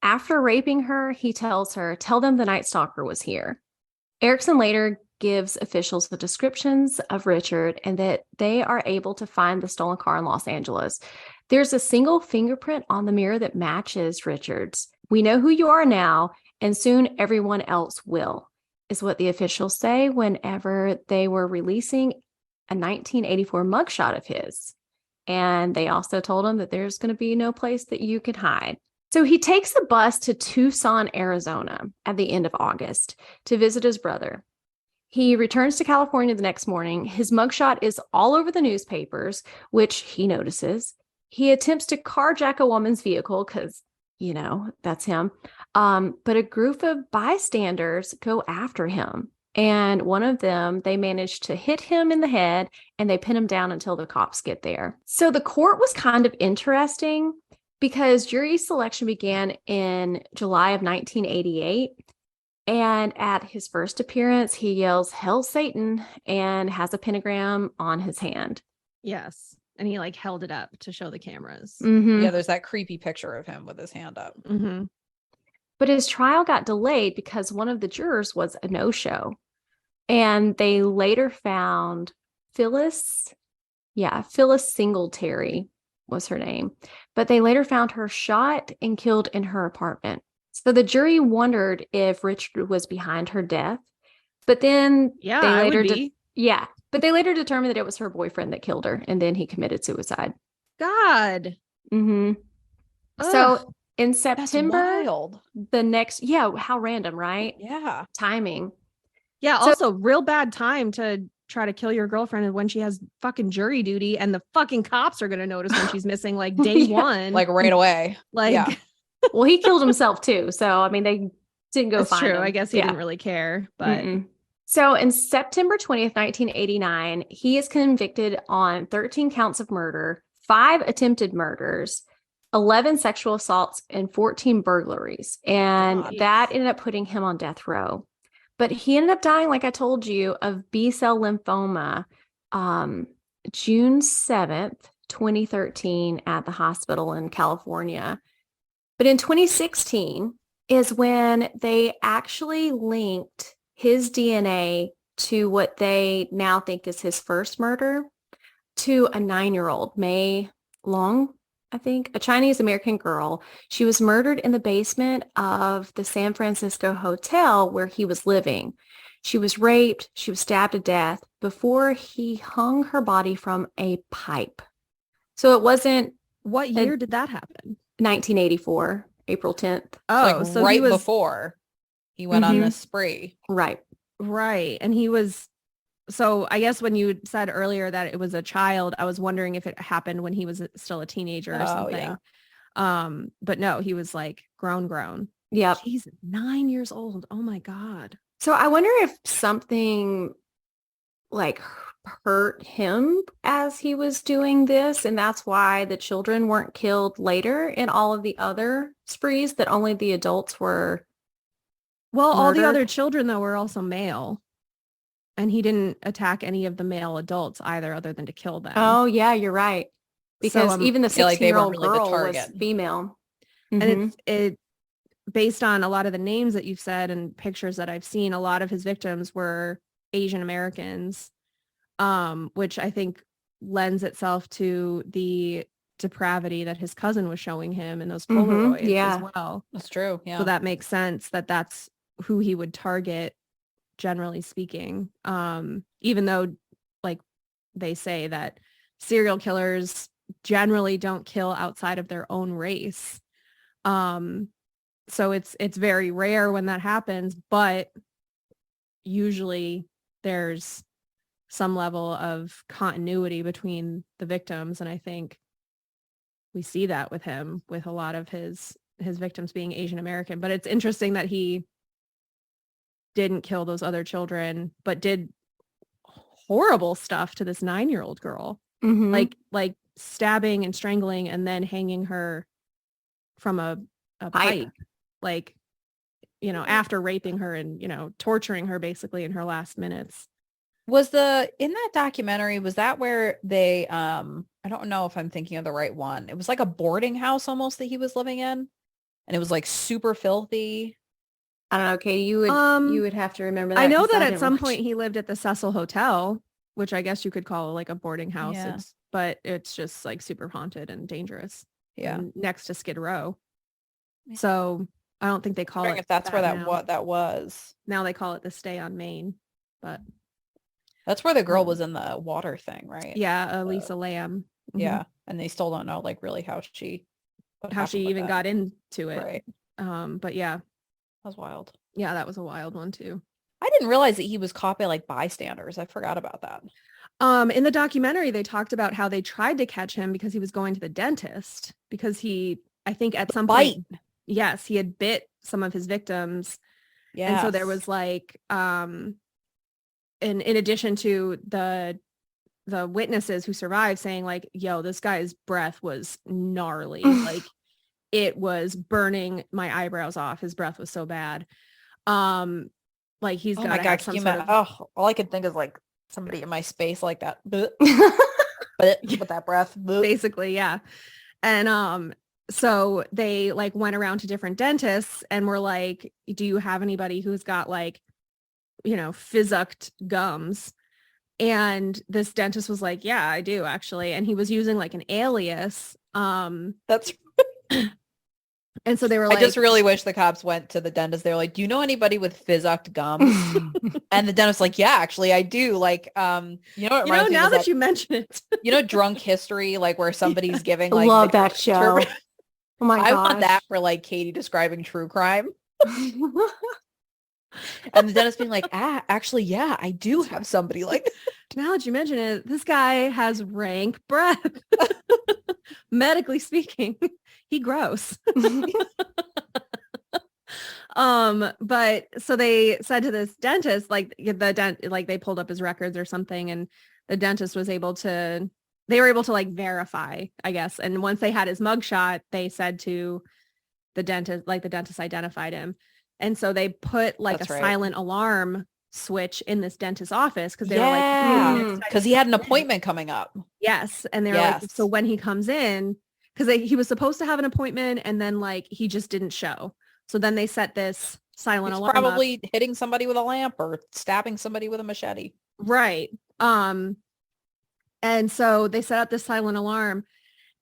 After raping her, he tells her, tell them the Night Stalker was here. Erickson later gives officials the descriptions of Richard and that they are able to find the stolen car in Los Angeles. There's a single fingerprint on the mirror that matches Richard's. We know who you are now, and soon everyone else will, is what the officials say whenever they were releasing a 1984 mugshot of his. And they also told him that there's going to be no place that you can hide. So he takes a bus to Tucson, Arizona at the end of August to visit his brother. He returns to California the next morning. His mugshot is all over the newspapers, which he notices. He attempts to carjack a woman's vehicle because, that's him. But a group of bystanders go after him. And one of them, they manage to hit him in the head and they pin him down until the cops get there. So the court was kind of interesting because jury selection began in July of 1988. And at his first appearance, he yells, "Hail Satan," and has a pentagram on his hand. Yes. And he held it up to show the cameras. Mm-hmm. Yeah, there's that creepy picture of him with his hand up. Mm-hmm. But his trial got delayed because one of the jurors was a no-show. And they later found Phyllis Singletary was her name. But they later found her shot and killed in her apartment. So the jury wondered if Richard was behind her death. But then they later determined that it was her boyfriend that killed her, and then he committed suicide. God. Mm-hmm. So in September, that's wild. How random, right? Yeah. Timing. Yeah. Also, real bad time to try to kill your girlfriend when she has fucking jury duty, and the fucking cops are going to notice when she's missing day one. Right away. Well, he killed himself too. So, I mean, they didn't go find him. That's true. I guess he didn't really care, but. So in September 20th, 1989, he is convicted on 13 counts of murder, 5 attempted murders, 11 sexual assaults, and 14 burglaries. And that ended up putting him on death row. But he ended up dying, like I told you, of B-cell lymphoma June 7th, 2013 at the hospital in California. But in 2016 is when they actually linked his DNA to what they now think is his first murder to a 9-year-old, May Long, I think, a Chinese American girl. She was murdered in the basement of the San Francisco hotel where he was living. She was raped. She was stabbed to death before he hung her body from a pipe. So it wasn't. What year did that happen? 1984, April 10th. Oh, so right before he went on this spree. Right. And he was, so I guess when you said earlier that it was a child, I was wondering if it happened when he was still a teenager or something. Yeah. But no, he was grown. Yep. He's 9 years old. Oh my God. So I wonder if something hurt him as he was doing this, and that's why the children weren't killed later in all of the other sprees, that only the adults were murdered. All the other children though were also male, and he didn't attack any of the male adults either, other than to kill them. Oh yeah, you're right, because even the 16-year-old girl was female. And it based on a lot of the names that you've said and pictures that I've seen, a lot of his victims were Asian Americans, which I think lends itself to the depravity that his cousin was showing him in those Polaroids as well. That's true. Yeah. So that makes sense that that's who he would target, generally speaking. Even though they say that serial killers generally don't kill outside of their own race. So it's very rare when that happens, but usually there's some level of continuity between the victims. And I think we see that with him, with a lot of his victims being Asian American. But it's interesting that he didn't kill those other children, but did horrible stuff to this 9-year-old girl, like stabbing and strangling and then hanging her from a pipe, like, you know, after raping her and, you know, torturing her basically in her last minutes. Was in that documentary, was that where they, I don't know if I'm thinking of the right one. It was like a boarding house almost that he was living in, and it was like super filthy. I don't know, Katie, you would have to remember that. I know that at some point he lived at the Cecil Hotel, which I guess you could call like a boarding house. Yeah. But it's just like super haunted and dangerous. Yeah. And next to Skid Row. Yeah. So I don't think they call it. If that's where that was. Now they call it the Stay on Main, but that's where the girl was in the water thing, right? Yeah, Lisa Lamb. Mm-hmm. Yeah, and they still don't know like really how she even got into it. Right. But yeah, that was wild. Yeah, that was a wild one too. I didn't realize that he was caught by like bystanders. I forgot about that. In the documentary, they talked about how they tried to catch him because he was going to the dentist because I think at some point, yes, he had bit some of his victims. Yeah. And so there was like, in addition to the witnesses who survived saying like, yo, this guy's breath was gnarly. Like it was burning my eyebrows off. His breath was so bad. Like he's got to have some sort of... all I could think is like somebody in my space like that. But with that breath. Basically, yeah. And so they like went around to different dentists and were like, do you have anybody who's got like, you know, physicked gums? And this dentist was like, yeah, I do actually. And he was using like an alias. That's and so they were like, I just really wish the cops went to the dentist. They were like, do you know anybody with physicked gums? And the dentist's like, yeah, actually I do. Like, you know, now that you mention it, you know, Drunk History, like where somebody's giving like, love that show. Oh my gosh. I want that for like Katie describing true crime. And the dentist being like, actually, yeah, I do have somebody like that. Now that you mention it, this guy has rank breath. Medically speaking, he gross. But so they said to this dentist, like they pulled up his records or something, and the dentist was able to like verify, I guess. And once they had his mugshot, they said to the dentist, like the dentist identified him. And so they put like silent alarm switch in this dentist's office because they were like, because he had an appointment coming up. Yes. And they were like, so when he comes in, because he was supposed to have an appointment and then like he just didn't show. So then they set this silent alarm probably up. Hitting somebody with a lamp or stabbing somebody with a machete. Right. And so they set up this silent alarm.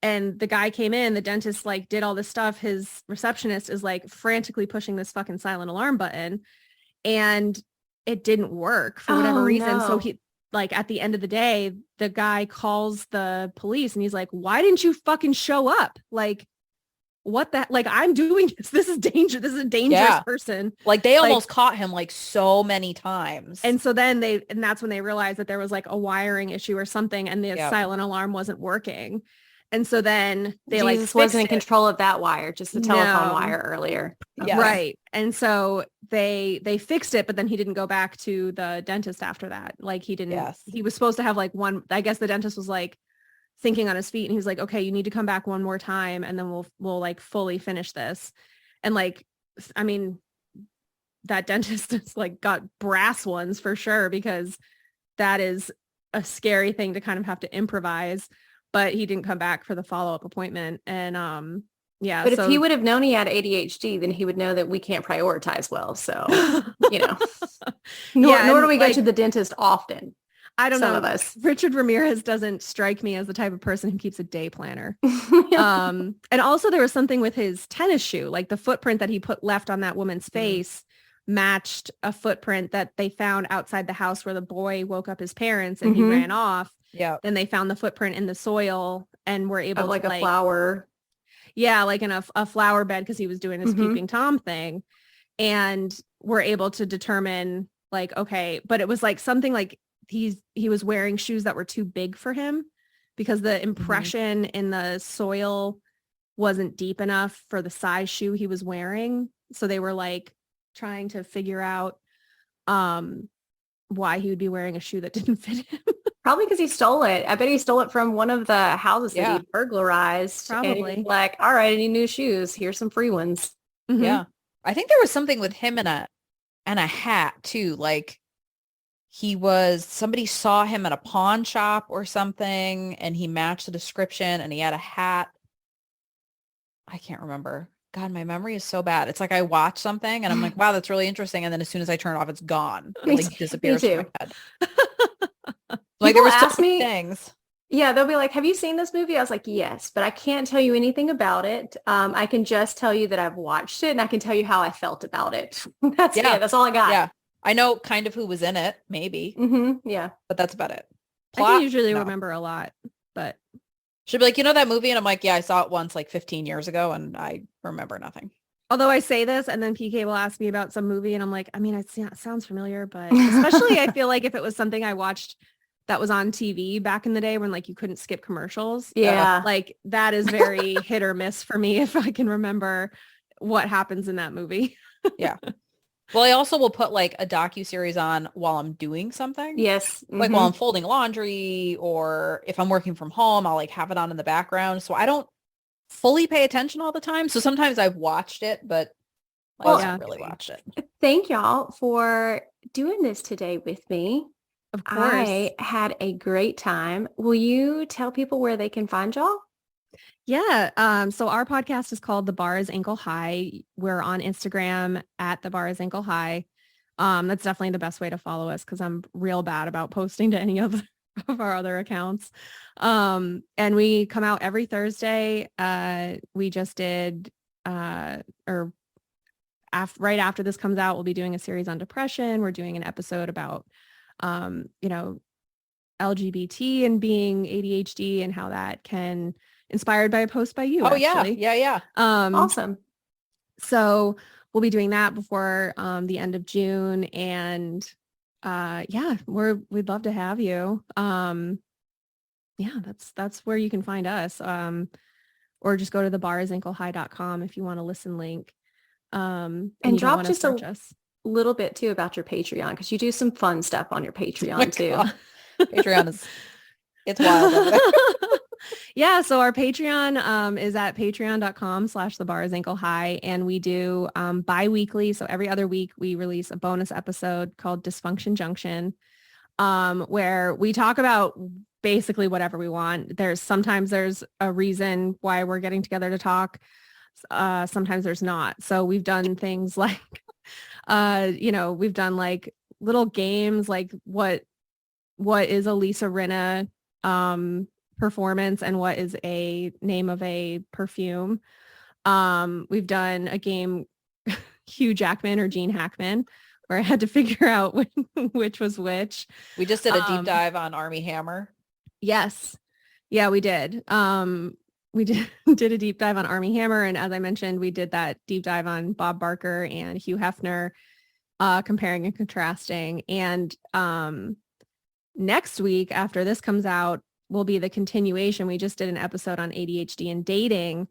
And the guy came in, the dentist like did all this stuff. His receptionist is like frantically pushing this fucking silent alarm button and it didn't work for whatever reason. No. So he like at the end of the day, the guy calls the police and he's like, why didn't you fucking show up? Like, what the, like, I'm doing this. This is dangerous. This is a dangerous person. Like they almost caught him like so many times. And so then that's when they realized that there was like a wiring issue or something and the silent alarm wasn't working. And so then they wasn't in control of that wire, just the telephone wire earlier. Yes. Right. And so they fixed it, but then he didn't go back to the dentist after that. Like he didn't, he was supposed to have like one, I guess the dentist was like thinking on his feet and he was like, okay, you need to come back one more time and then we'll like fully finish this. And like, I mean, that dentist is like got brass ones for sure, because that is a scary thing to kind of have to improvise. But he didn't come back for the follow-up appointment. And But if he would have known he had ADHD, then he would know that we can't prioritize well. So, you know, nor do we go to the dentist often. I don't know. Some of us. Richard Ramirez doesn't strike me as the type of person who keeps a day planner. And also there was something with his tennis shoe, like the footprint that he left on that woman's face matched a footprint that they found outside the house where the boy woke up his parents and he ran off. Yeah. Then they found the footprint in the soil and were able to a flower. Yeah, like in a flower bed because he was doing his Mhm. peeping Tom thing. And we're able to determine like, okay, but it was like something like he was wearing shoes that were too big for him because the impression in the soil wasn't deep enough for the size shoe he was wearing. So they were like trying to figure out why he would be wearing a shoe that didn't fit him. Probably because he stole it. I bet he stole it from one of the houses that Yeah. he burglarized. And he Probably. was like, all right, any new shoes? Here's some free ones. Mhm. Yeah. I think there was something with him and a hat too. Like somebody saw him at a pawn shop or something and he matched the description and he had a hat. I can't remember. God, my memory is so bad. It's like I watch something and I'm like, wow, that's really interesting. And then as soon as I turn it off, it's gone. It Me like too. disappears Me from my too. head. Like there People were so ask many me, things. yeah, they'll be like, have you seen this movie? I was like, yes, but I can't tell you anything about it. I can just tell you that I've watched it and I can tell you how I felt about it. That's Yeah. it. That's all I got. Yeah. I know kind of who was in it, maybe, Yeah. but that's about it. I Plot, can usually no. remember a lot, but She'll be like, you know that movie? And I'm like, yeah, I saw it once like 15 years ago and I remember nothing. although I say this and then PK will ask me about some movie and I'm like, I mean, it sounds familiar, but especially I feel like if it was something I watched that was on TV back in the day when like you couldn't skip commercials. Yeah. Like that is very hit or miss for me if I can remember what happens in that movie. Yeah. Well, I also will put like a docuseries on while I'm doing something. Yes. Like while I'm folding laundry or if I'm working from home, I'll like have it on in the background. So I don't fully pay attention all the time. So sometimes I've watched it, but I Well, haven't really watched it. Thank y'all for doing this today with me. Of course. I had a great time. Will you tell people where they can find y'all? Yeah. So our podcast is called The Bar is Ankle High. We're on Instagram at The Bar is Ankle High. That's definitely the best way to follow us because I'm real bad about posting to any of our other accounts. And we come out every Thursday. We just did, right after this comes out, we'll be doing a series on depression. We're doing an episode about, LGBT and being ADHD and how that can inspired by a post by you. Oh, actually. yeah. Awesome. So we'll be doing that before the end of June. And we'd love to have you. That's where you can find us. Or just go to thebarisanklehigh.com if you want to listen link. And drop just a little bit too about your Patreon because you do some fun stuff on your Patreon too. God. Patreon it's wild. Yeah. So our Patreon is at patreon.com/thebarisanklehigh. And we do bi-weekly. So every other week we release a bonus episode called Dysfunction Junction, where we talk about basically whatever we want. Sometimes there's a reason why we're getting together to talk. Sometimes there's not. So we've done things like, we've done like little games, like what is a Lisa Rinna performance and what is a name of a perfume. We've done a game, Hugh Jackman or Gene Hackman, where I had to figure out which was which. We just did a deep dive on Army Hammer. Yes. Yeah, we did. We did a deep dive on Army Hammer. And as I mentioned, we did that deep dive on Bob Barker and Hugh Hefner, comparing and contrasting. And next week, after this comes out, will be the continuation. We just did an episode on ADHD and dating.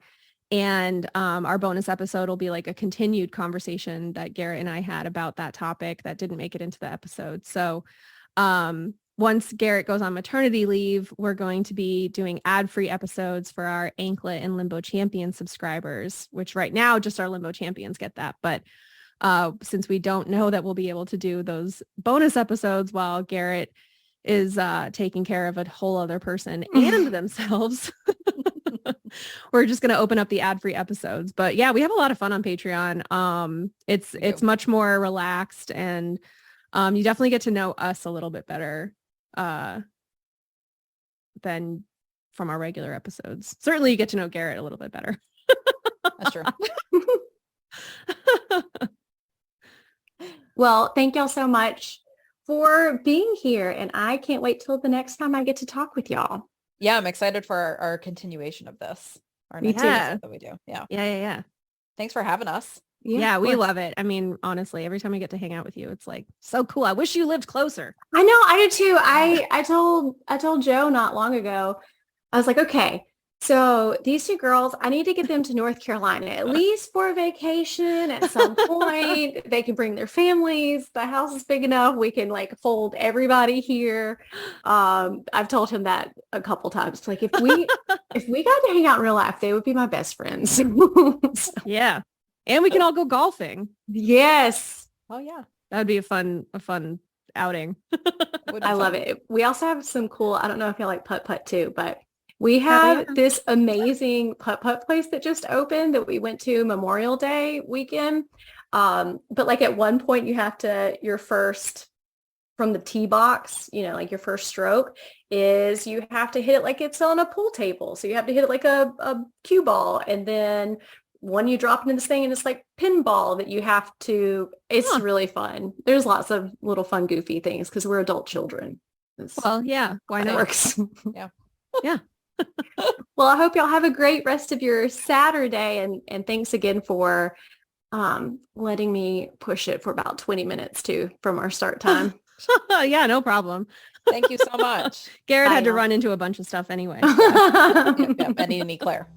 And our bonus episode will be like a continued conversation that Garrett and I had about that topic that didn't make it into the episode. So once Garrett goes on maternity leave, we're going to be doing ad-free episodes for our Anklet and Limbo Champion subscribers, which right now just our Limbo Champions get that. But since we don't know that we'll be able to do those bonus episodes while Garrett is taking care of a whole other person and themselves, we're just going to open up the ad-free episodes. But yeah, we have a lot of fun on Patreon. It's much more relaxed, and you definitely get to know us a little bit better than from our regular episodes. Certainly you get to know Garrett a little bit better. That's true. Well, thank y'all so much for being here. And I can't wait till the next time I get to talk with y'all. Yeah, I'm excited for our continuation of this. our Me next too. episode that we do. Yeah. Yeah. Thanks for having us. Yeah, of we course. love it. I mean, honestly, every time we get to hang out with you, it's like so cool. I wish you lived closer. I know, I do too. I told Joe not long ago, I was like, okay, so these two girls, I need to get them to North Carolina, at least for a vacation at some point. They can bring their families. The house is big enough. We can like fold everybody here. I've told him that a couple times. Like if we got to hang out in real life, they would be my best friends. So, Yeah. And we can all go golfing. yes. Oh yeah. That would be a fun outing. Would be I love fun. it. We also have some cool, I don't know if you like putt-putt too, but we have this amazing putt-putt place that just opened that we went to Memorial Day weekend. But like at one point you have to, your first from the tee box, you know, like your first stroke is you have to hit it like it's on a pool table. So you have to hit it like a cue ball. And then when you drop into this thing and it's like pinball that you have to, it's really fun. There's lots of little fun, goofy things because we're adult children. Well, yeah. Why It not? works. Yeah. Yeah. Well, I hope y'all have a great rest of your Saturday and thanks again for letting me push it for about 20 minutes too from our start time. Yeah, no problem. Thank you so much. Garrett Bye, had to y'all. run into a bunch of stuff anyway. Yep, I need an eclair.